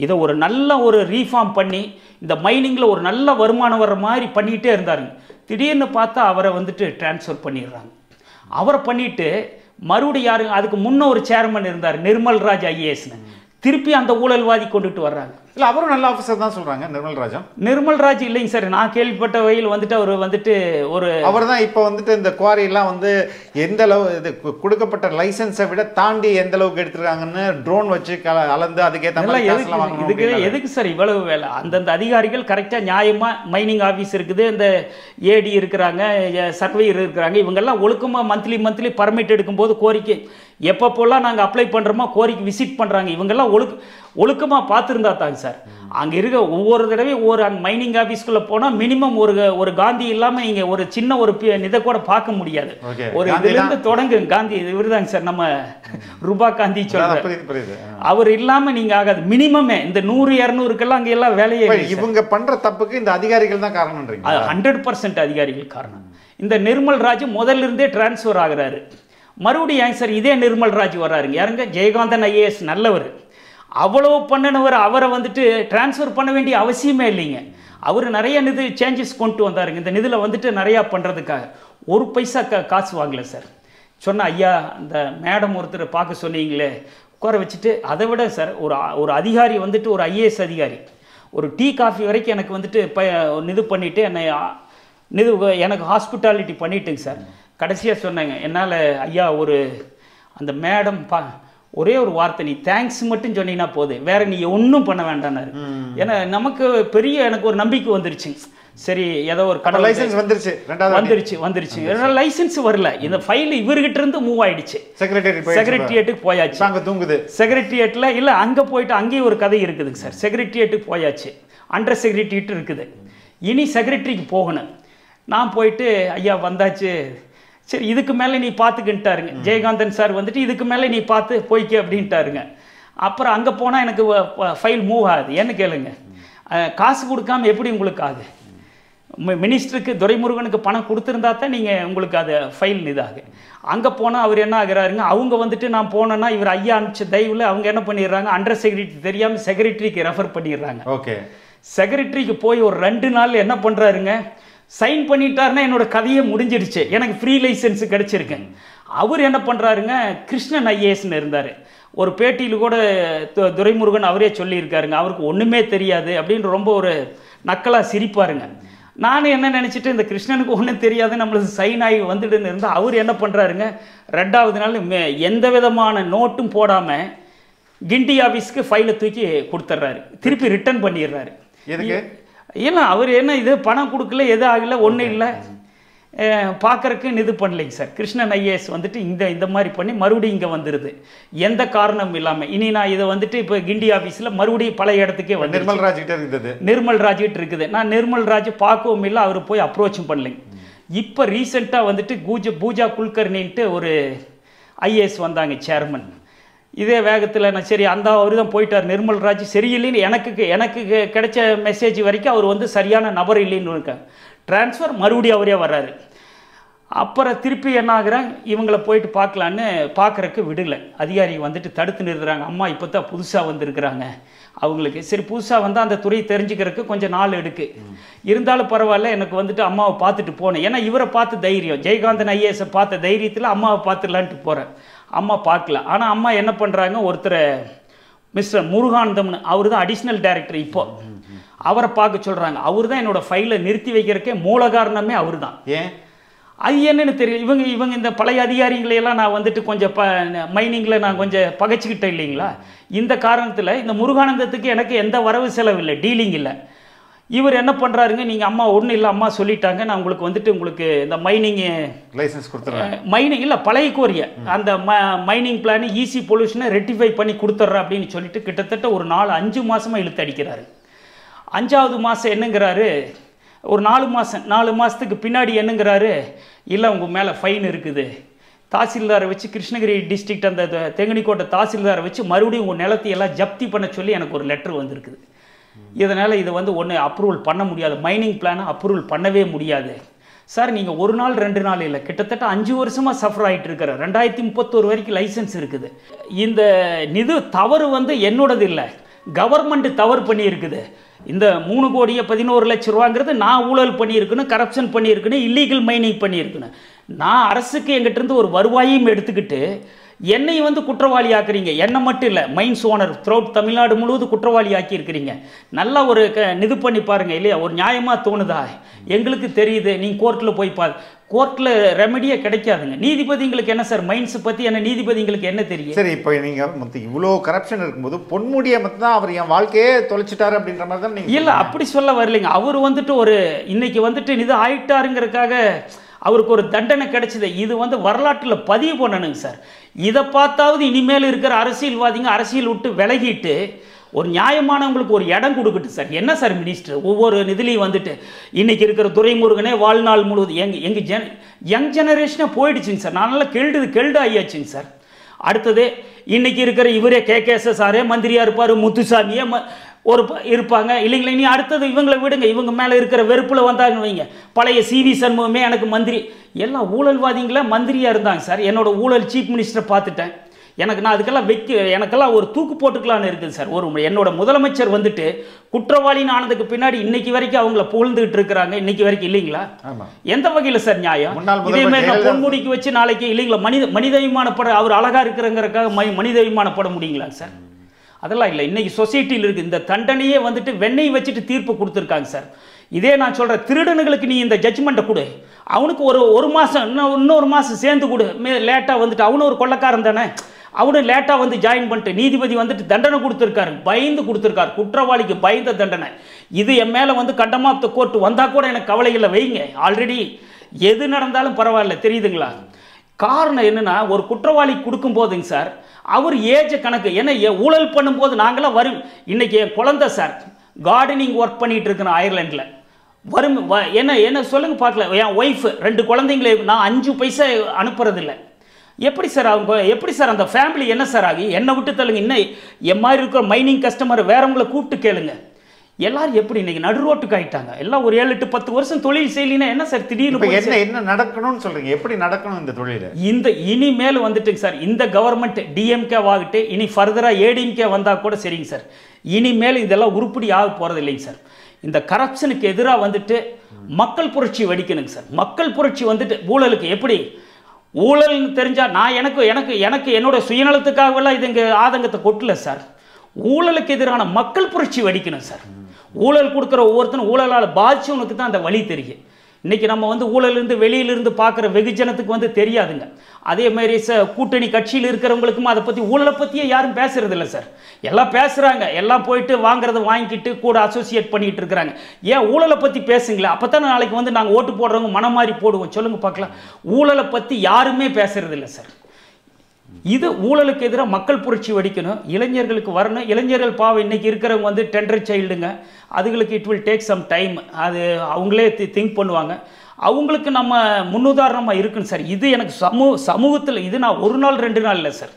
இதை ஒரு நல்ல ஒரு ரீஃபார்ம் பண்ணி இந்த மைனிங்கில் ஒரு நல்ல வருமானம் வர்ற மாதிரி பண்ணிகிட்டே இருந்தாருங்க. திடீர்னு பார்த்தா அவரை வந்துட்டு டிரான்ஸ்ஃபர் பண்ணிடுறாங்க. அவரை பண்ணிவிட்டு மறுபடியும் யாருங்க அதுக்கு முன்னே ஒரு சேர்மன் இருந்தார் நிர்மல்ராஜ் ஐஏஎஸ்னு, திருப்பி அந்த ஊழல்வாதி கொண்டுட்டு வர்றாங்க. இல்லை அவரும் நல்ல ஆஃபீஸர் தான் சொல்கிறாங்க நிர்மல்ராஜ் இல்லைங்க சார். நான் கேள்விப்பட்ட வகையில் வந்துட்டு அவர் வந்துட்டு அவர் தான் இப்போ வந்துட்டு இந்த குவாரியெல்லாம் வந்து எந்த அளவு இது கொடுக்கப்பட்ட லைசன்ஸை விட தாண்டி எந்த அளவுக்கு எடுத்துருக்காங்கன்னு ட்ரோன் வச்சு அளந்து அதுக்கேற்ற மாதிரி இதுக்கு எதுக்கு சார் இவ்வளவு வேலை? அந்தந்த அதிகாரிகள் கரெக்டாக நியாயமாக மைனிங் ஆஃபீஸ் இருக்குது, இந்த ஏடி இருக்கிறாங்க, சர்வேயர் இருக்கிறாங்க, இவங்கெல்லாம் ஒழுக்கமாக மந்த்லி பர்மிட் எடுக்கும்போது கோரிக்கை எப்பப்போல்லாம் நாங்கள் அப்ளை பண்ணுறோமோ கோரிக்கை விசிட் பண்ணுறாங்க. இவங்கெல்லாம் ஒழுக்கமாக பார்த்துருந்தா தாங்க சார். அங்கே இருக்க ஒவ்வொரு தடவையும் அங்கே மைனிங் ஆஃபீஸ்க்குள்ளே போனால் மினிமம் ஒரு காந்தி இல்லாமல் இங்கே ஒரு சின்ன ஒரு இதை கூட பார்க்க முடியாது. ஒரு இதுலேருந்து தொடங்கு காந்தி இவர் தாங்க சார், நம்ம ரூபா காந்தி சொல்கிறார். அவர் இல்லாமல் நீங்கள் ஆகாது. மினிமமே இந்த 100-200க்கெல்லாம் அங்கே எல்லாம் வேலையே. இவங்க பண்ணுற தப்புக்கு இந்த அதிகாரிகள் தான் காரணம். 100% அதிகாரிகள் காரணம். இந்த நிர்மல்ராஜ் முதல்ல இருந்தே டிரான்ஸ்ஃபர் ஆகுறாரு. மறுபடியும் ஏங்க சார் இதே நிர்மல்ராஜ் வர்றாருங்க. யாருங்க? ஜெயகாந்தன் ஐஏஎஸ் நல்லவர், அவ்வளோ பண்ணினவர். அவரை வந்துட்டு டிரான்ஸ்ஃபர் பண்ண வேண்டிய அவசியமே இல்லைங்க. அவர் நிறைய சேஞ்சஸ் கொண்டு வந்தாருங்க இந்த நிதியில் வந்துட்டு நிறையா பண்ணுறதுக்காக. ஒரு பைசா காசு வாங்கலை சார். சொன்ன ஐயா அந்த மேடம் ஒருத்தர் பார்க்க சொன்னீங்களே உட்கார வச்சுட்டு, அதை விட சார் ஒரு அதிகாரி வந்துட்டு ஒரு ஐஏஎஸ் அதிகாரி ஒரு டீ காஃபி வரைக்கும் எனக்கு வந்துட்டு இது பண்ணிவிட்டு எனக்கு ஹாஸ்பிட்டாலிட்டி பண்ணிட்டுங்க சார். கடைசியாக சொன்னாங்க என்னால் ஐயா அந்த மேடம் ஒரே ஒரு வார்த்தை, நீ தேங்க்ஸ் மட்டும் சொன்னீங்கன்னா போதும், வேற நீ ஒன்றும் பண்ண வேண்டானாரு. ஏன்னா நமக்கு எனக்கு ஒரு நம்பிக்கை வந்துருச்சுங்க. சரி ஏதோ ஒரு கடை லைசன்ஸ் வந்துருச்சு லைசன்ஸ் வரல. இந்த ஃபைல் இவர்கிட்ட இருந்து மூவ் ஆயிடுச்சு. செக்ரட்டரியேட்டுக்கு போயாச்சு. அங்கே தூங்குது செக்ரட்டரியேட்டில். இல்லை அங்கே போயிட்டு அங்கேயும் ஒரு கதை இருக்குதுங்க சார். செக்ரட்டரியேட்டுக்கு போயாச்சு, அண்டர் செக்ரட்டரியேட் இருக்குது. இனி செக்ரட்டரிக்கு போகணும். நான் போயிட்டு ஐயா வந்தாச்சு, சரி இதுக்கு மேலே நீ பார்த்துக்கிட்டாருங்க. ஜெயகாந்தன் சார் வந்துட்டு இதுக்கு மேலே நீ பார்த்து போய்க்க அப்படின்ட்டாருங்க. அப்புறம் அங்கே போனால் எனக்கு ஃபைல் மூவ் ஆகுது. என்ன கேளுங்க, காசு கொடுக்காம எப்படி உங்களுக்கு ஆகுது? மினிஸ்டருக்கு துரைமுருகனுக்கு பணம் கொடுத்துருந்தா தான் நீங்கள் உங்களுக்கு அது ஃபைல் இதாகு. அங்கே போனால் அவர் என்ன ஆகுறாருங்க, அவங்க வந்துட்டு நான் போனேன்னா இவர் ஐயா அனுப்பிச்ச தயவில் அவங்க என்ன பண்ணிடுறாங்க, அண்டர் செக்ரட்டரி தெரியாமல் செக்ரட்டரிக்கு ரெஃபர் பண்ணிடுறாங்க. ஓகே, செக்ரட்டரிக்கு போய் ஒரு 2 நாள் என்ன பண்ணுறாருங்க, சைன் பண்ணிட்டாருன்னா என்னோட கதையே முடிஞ்சிடுச்சு, எனக்கு ஃப்ரீ லைசன்ஸ் கிடச்சிருக்கு. அவர் என்ன பண்ணுறாருங்க, கிருஷ்ணன் ஐஏஎஸ்ன்னு இருந்தார். ஒரு பேட்டியில் கூட துரைமுருகன் அவரே சொல்லியிருக்காருங்க, அவருக்கு ஒன்றுமே தெரியாது அப்படின்னு ரொம்ப ஒரு நக்கலாக சிரிப்பாருங்க. நான் என்ன நினச்சிட்டு இந்த கிருஷ்ணனுக்கு ஒன்றும் தெரியாது நம்மளுக்கு சைன் ஆகி வந்துடுன்னு இருந்தால், அவர் என்ன பண்ணுறாருங்க, 2வது நாள் எந்த விதமான நோட்டும் போடாமல் கிண்டி ஆஃபீஸ்க்கு ஃபைலை தூக்கி கொடுத்துட்றாரு, திருப்பி ரிட்டர்ன் பண்ணிடுறாரு. இல்லை அவர் என்ன இது பணம் கொடுக்கல, எதுவும் ஆகலை, ஒன்றும் இல்லை, பார்க்குறக்கு இது பண்ணலைங்க சார். கிருஷ்ணன் ஐஏஎஸ் வந்துட்டு இந்த மாதிரி பண்ணி மறுபடியும் இங்கே வந்துடுது எந்த காரணம் இல்லாமல். இனி நான் இதை வந்துட்டு இப்போ கிண்டி ஆஃபீஸில் மறுபடியும் பழைய இடத்துக்கே வந்து நிர்மல்ராஜ்கிட்ட இருக்குது. நான் நிர்மல்ராஜ் பார்க்கவும் இல்லை, அவர் போய் அப்ரோச்சும் பண்ணலைங்க. இப்போ ரீசெண்டாக வந்துட்டு பூஜா குல்கர்னின்ட்டு ஒரு ஐஏஎஸ் வந்தாங்க சேர்மன். இதே வேகத்தில் நான் சரி அந்த அவர் தான் போயிட்டார் நிர்மல்ராஜ் சரியில்லைன்னு எனக்கு கிடைச்ச மெசேஜ் வரைக்கும் அவர் வந்து சரியான நபர் இல்லைன்னு இருக்காங்க. ட்ரான்ஸ்ஃபர் மறுபடியும் அவரே வர்றாரு. அப்புறம் திருப்பி என்ன ஆகுறாங்க, இவங்களை போயிட்டு பார்க்கலான்னு பார்க்குறக்கு விடலை. அதிகாரி வந்துட்டு தடுத்து நிறுத்துறாங்க. அம்மா இப்போ தான் புதுசாக வந்திருக்கிறாங்க, அவங்களுக்கு சரி புதுசாக வந்தால் அந்த துறையை தெரிஞ்சுக்கிறதுக்கு கொஞ்சம் நாள் எடுக்கு, இருந்தாலும் பரவாயில்ல எனக்கு வந்துட்டு அம்மாவை பார்த்துட்டு போனேன். ஏன்னா இவரை பார்த்து தைரியம், ஜெயகாந்தன் ஐஏஎஸை பார்த்த தைரியத்தில் அம்மாவை பார்த்துடலான்ட்டு போகிறேன். அம்மா பார்க்கல. ஆனால் அம்மா என்ன பண்ணுறாங்க, ஒருத்தர் மிஸ்டர் முருகானந்தம்னு, அவர் தான் அடிஷ்னல் டைரக்டர் இப்போ, அவரை பார்க்க சொல்கிறாங்க. அவர் தான் என்னோடய ஃபைலை நிறுத்தி வைக்கிறக்கே மூல காரணமே அவர் தான். ஏன் அது என்னன்னு தெரியல. இவங்க இந்த பழைய அதிகாரிகளையெல்லாம் நான் வந்துட்டு கொஞ்சம் மைனிங்கில் நான் கொஞ்சம் பகைச்சிக்கிட்டேன் இல்லைங்களா. இந்த காரணத்தில் இந்த முருகானந்தத்துக்கு எனக்கு எந்த வரவு செலவு இல்லை, டீலிங் இல்லை. இவர் என்ன பண்ணுறாருங்க, நீங்கள் அம்மா ஒன்றும் இல்லை, அம்மா சொல்லிட்டாங்க, நான் உங்களுக்கு இந்த மைனிங் லைசன்ஸ் கொடுத்துட்றேன், மைனிங் இல்லை பழைய கோரிய அந்த மைனிங் பிளான் ஈஸி பொல்யூஷனை ரெட்டிஃபை பண்ணி கொடுத்துட்றேன் அப்படின்னு சொல்லிட்டு கிட்டத்தட்ட ஒரு 4-5 மாதமாக இழுத்து அடிக்கிறாரு. 5ஆவது மாதம் என்னங்கிறாரு, ஒரு 4 மாதத்துக்கு பின்னாடி என்னங்கிறாரு, இல்லை உங்கள் மேலே ஃபைன் இருக்குது, தாசில்தாரை வச்சு கிருஷ்ணகிரி டிஸ்ட்ரிக்ட் அந்த தேங்கனிக்கோட்டை தாசில்தாரை வச்சு மறுபடியும் உங்கள் நிலத்தையெல்லாம் ஜப்தி பண்ண சொல்லி எனக்கு ஒரு லெட்டர் வந்திருக்குது. இதனால் இது ஒன்று அப்ரூவல் பண்ண முடியாது, மைனிங் பிளானை அப்ரூவல் பண்ணவே முடியாது. சார் நீங்கள் 1 நாள் 2 நாள் இல்லை, கிட்டத்தட்ட 5 வருஷமாக சஃபர் ஆகிட்டு இருக்கிற 2031 வரைக்கும் லைசன்ஸ் இருக்குது. இந்த நிது தவறு என்னோடது இல்லை, கவர்மெண்ட் தவறு பண்ணியிருக்குது. இந்த 3,11 லட்சம் ரூபாங்கிறது நான் ஊழல் பண்ணியிருக்கணும், கரப்ஷன் பண்ணியிருக்கணும், இல்லீகல் மைனிங் பண்ணியிருக்கணும். நான் அரசுக்கு எங்கிட்டேருந்து ஒரு வருவாயையும் எடுத்துக்கிட்டு என்னை குற்றவாளி ஆக்குறீங்க. என்னை மட்டும் இல்லை, மைன்ஸ் ஓனர் த்ரூஅவுட் தமிழ்நாடு முழுவதும் குற்றவாளி ஆக்கியிருக்கிறீங்க. நல்லா ஒரு இது பண்ணி பாருங்கள் இல்லையா, ஒரு நியாயமாக தோணுதா? எங்களுக்கு தெரியுது, நீங்கள் கோர்ட்டில் போய் கோர்ட்டில் ரெமெடியே கிடைக்காதுங்க. நீதிபதிங்களுக்கு என்ன சார், மைன்ஸை பற்றி என்ன நீதிபதிங்களுக்கு என்ன தெரியும்? சரி, இப்போ நீங்கள் மொத்தம் இவ்வளோ கரப்ஷன் இருக்கும்போது பொன்முடியை மட்டும் தான் அவர் என் வாழ்க்கையே தொலைச்சிட்டாரு அப்படின்ற மாதிரி தான் நீங்கள் இல்லை, அப்படி சொல்ல வரலைங்க. அவர் ஒரு இன்னைக்கு இது ஆயிட்டாருங்கிறதுக்காக அவருக்கு ஒரு தண்டனை கிடைச்சது. இது வரலாற்றில் பதிவு பண்ணணுங்க சார். இதை பார்த்தாவது இனிமேல் இருக்கிற அரசியல்வாதிங்க அரசியல் விட்டு விலகிட்டு ஒரு நியாயமானவங்களுக்கு ஒரு இடம் கொடுக்கட்டு சார். என்ன சார் மினிஸ்டர் ஒவ்வொரு நிதிலையும் இன்னைக்கு இருக்கிற துரைமுருகனே வாழ்நாள் முழுவதும் எங்கள் யங் ஜெனரேஷனே போயிடுச்சுங்க சார். நான் நல்லா கெல்டு ஆகியாச்சுங்க சார். அடுத்தது இன்னைக்கு இருக்கிற இவரே KKSSRே மந்திரியாக இருப்பார், முத்துசாமியே ஒரு இருப்பாங்க இல்லைங்களா. இனி அடுத்தது இவங்களை விடுங்க, இவங்க மேலே இருக்கிற வெறுப்பில் வந்தாங்கன்னு வைங்க, பழைய CV சண்முகமே எனக்கு மந்திரி, எல்லாம் ஊழல்வாதிங்களா மந்திரியாக இருந்தாங்க சார். என்னோட ஊழல் சீஃப் மினிஸ்டரை பார்த்துட்டேன். நான் அதுக்கெல்லாம் எனக்கெல்லாம் ஒரு தூக்கு போட்டுக்கலான்னு இருக்குது சார். என்னோட முதலமைச்சர் குற்றவாளின்னு ஆனதுக்கு பின்னாடி இன்னைக்கு வரைக்கும் அவங்கள புகழ்ந்துகிட்டு இருக்கிறாங்க, இன்னைக்கு வரைக்கும் இல்லைங்களா. எந்த வகையில் சார் நியாயம்? இதே மாதிரி நான் பொன்முடிக்கு வச்சு நாளைக்கு இல்லைங்களா மனிதாபிமானப்பட அவர் அழகா இருக்கிறங்கிறக்காக மனிதாபிமானப்பட முடியுங்களா சார்? அதெல்லாம் இல்லை. இன்னைக்கு சொசைட்டியில் இருக்குது. இந்த தண்டனையே வெண்ணெய் வச்சுட்டு தீர்ப்பு கொடுத்துருக்காங்க சார். இதே நான் சொல்கிறேன், திருடனுங்களுக்கு நீ இந்த ஜட்ஜ்மெண்ட்டை கொடு, அவனுக்கு ஒரு மாதம் இன்னொரு மாதம் சேர்ந்து கொடு, லேட்டாக அவனும் ஒரு கொள்ளக்காரன் தானே, அவனும் லேட்டாக ஜாயின் பண்ணிட்டு நீதிபதி தண்டனை கொடுத்துருக்காரு, பயந்து கொடுத்துருக்காரு, குற்றவாளிக்கு பயந்த தண்டனை. இது என் மேலே கண்டம் ஆஃப் த கோர்ட் வந்தால் கூட எனக்கு கவலைகளை வைங்க. ஆல்ரெடி எது நடந்தாலும் பரவாயில்ல, தெரியுதுங்களா. காரணம் என்னென்னா, ஒரு குற்றவாளி கொடுக்கும் போதுங்க சார் அவர் ஏஜ் கணக்கு என்ன ஊழல் பண்ணும்போது நாங்களாம் வரும். இன்னைக்கு என் குழந்தை சார் கார்டனிங் ஒர்க் பண்ணிட்டு இருக்கிறேன் அயர்லாண்டில். என்ன சொல்லுங்க பார்க்கல, என் ஒய்ஃப் 2 குழந்தைங்களை நான் 5 பைசா அனுப்புறதில்லை. எப்படி சார் எப்படி சார் அந்த ஃபேமிலி என்ன சார் ஆகி என்னை விட்டு தள்ளுங்க. இன்னும் என் மாதிரி இருக்கிற மைனிங் கஸ்டமர் வேறவங்களை கூப்பிட்டு கேளுங்க. எல்லாரும் எப்படி இன்னைக்கு நடு ரோட்டுக்கு ஆயிட்டாங்க. எல்லாம் ஒரு 7-10 வருஷம் தொழில் செய்யலினா என்ன சார் திடீர்னு என்ன நடக்கணும்னு சொல்றீங்க? எப்படி நடக்கணும் இந்த தொழில்? இந்த இனிமேல் சார் இந்த கவர்மெண்ட் DMK ஆகிட்டு இனி ஃபர்தராக ADMK வந்தால் கூட சரிங்க சார். இனிமேல் இதெல்லாம் உருப்படி ஆக போகிறது இல்லைங்க சார். இந்த கரப்ஷனுக்கு எதிராக மக்கள் புரட்சி வெடிக்கணுங்க சார். மக்கள் புரட்சி ஊழலுக்கு எப்படி ஊழல்னு தெரிஞ்சால் நான் எனக்கு என்னோட சுயநலத்துக்காகவெல்லாம் இது இங்கே ஆதங்கத்தை கொட்டல சார். ஊழலுக்கு எதிரான மக்கள் புரட்சி வெடிக்கணும் சார். ஊழல் கொடுக்குற ஒவ்வொருத்தரும் ஊழலால் பாதிச்சவனுக்கு தான் அந்த வழி தெரியும். இன்றைக்கி நம்ம ஊழலிருந்து வெளியிலிருந்து பார்க்குற வெகுஜனத்துக்கு தெரியாதுங்க. அதே மாதிரி கூட்டணி கட்சியில் இருக்கிறவங்களுக்கும் அதை பற்றி ஊழலை பற்றியே யாரும் பேசுறதில்ல சார். எல்லாம் பேசுகிறாங்க, எல்லாம் போயிட்டு வாங்குறத வாங்கிக்கிட்டு கூட அசோசியேட் பண்ணிகிட்டு இருக்கிறாங்க. ஏன் ஊழலை பற்றி பேசுங்களேன், அப்போ தானே நாளைக்கு நாங்கள் ஓட்டு போடுறவங்க மனம் மாறி போடுவோம். சொல்லுங்கள் பார்க்கலாம். ஊழலை பற்றி யாருமே பேசுறதில்ல சார். இது ஊழலுக்கு எதிராக மக்கள் புரட்சி வெடிக்கணும், இளைஞர்களுக்கு வரணும். இளைஞர்கள் பாவம் இன்றைக்கி இருக்கிறவங்க டெண்டர் சைல்டுங்க, அதுகளுக்கு it will take some time. அது அவங்களே திங்க் பண்ணுவாங்க. அவங்களுக்கு நம்ம முன்னுதாரணமாக இருக்குன்னு சார். இது எனக்கு சமூகத்தில் இது நான் 1 நாள் 2 நாள் இல்லை சார்.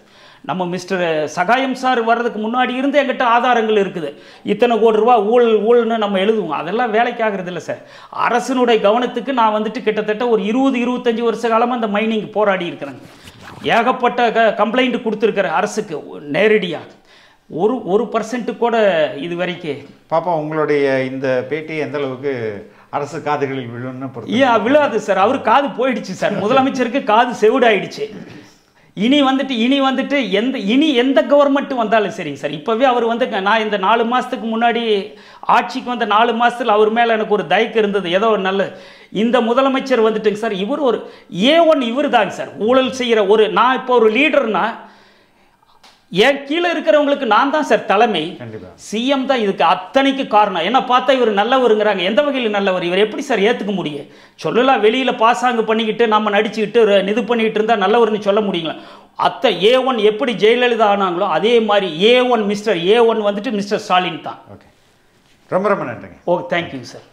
நம்ம மிஸ்டர் சகாயம் சார் வர்றதுக்கு முன்னாடி இருந்து எங்கிட்ட ஆதாரங்கள் இருக்குது. இத்தனை கோடி ரூபா ஊழல்னு நம்ம எழுதுவோம். அதெல்லாம் வேலைக்கு ஆகிறது இல்லை சார். அரசினுடைய கவனத்துக்கு நான் கிட்டத்தட்ட ஒரு 20-25 வருஷ காலமாக அந்த மைனிங் போராடி இருக்கிறேங்க. ஏகப்பட்ட கம்ப்ளைண்ட் கொடுத்துருக்கிற அரசுக்கு நேரடியாக 1% கூட இது வரைக்கும். பாப்பா, உங்களுடைய இந்த பேட்டி எந்த அளவுக்கு அரசு காதுகளில் விழுன்னு விழாது சார். அவரு காது போயிடுச்சு சார். முதலமைச்சருக்கு காது செவிடாயிடுச்சு. இனி வந்துட்டு எந்த கவர்மெண்ட் வந்தாலும் சரிங்க சார். இப்போவே அவர் வந்து நான் இந்த 4 மாதத்துக்கு முன்னாடி ஆட்சிக்கு வந்த 4 மாதத்தில் அவர் மேலே எனக்கு ஒரு தயக்கம் இருந்தது. ஏதோ ஒரு நல்ல இந்த முதலமைச்சர் வந்துட்டுங்க சார், இவர் ஒரு A1 இவர் தாங்க சார். ஊழல் செய்கிற நான் இப்போ ஒரு லீடர்னா என் கீழே இருக்கிறவங்களுக்கு நான் தான் சார் தலைமை. சிஎம் தான் இதுக்கு அத்தனைக்கு காரணம். என்ன பார்த்தா இவர் நல்லவருங்கிறாங்க. எந்த வகையில் நல்லவர்? இவர் எப்படி சார் ஏற்றுக்க முடியும்? சொல்லலாம், வெளியில் பாசாங்கு பண்ணிக்கிட்டு நம்ம நடிச்சுக்கிட்டு இது பண்ணிக்கிட்டு இருந்தால் நல்லவர்னு சொல்ல முடியுங்களா? A1 எப்படி ஜெயலலிதா ஆனாங்களோ அதே மாதிரி A1 வந்துட்டு மிஸ்டர் ஸ்டாலின் தான். ஓகே, ரொம்ப ரொம்ப நன்றிங்க. Okay, thank you sir.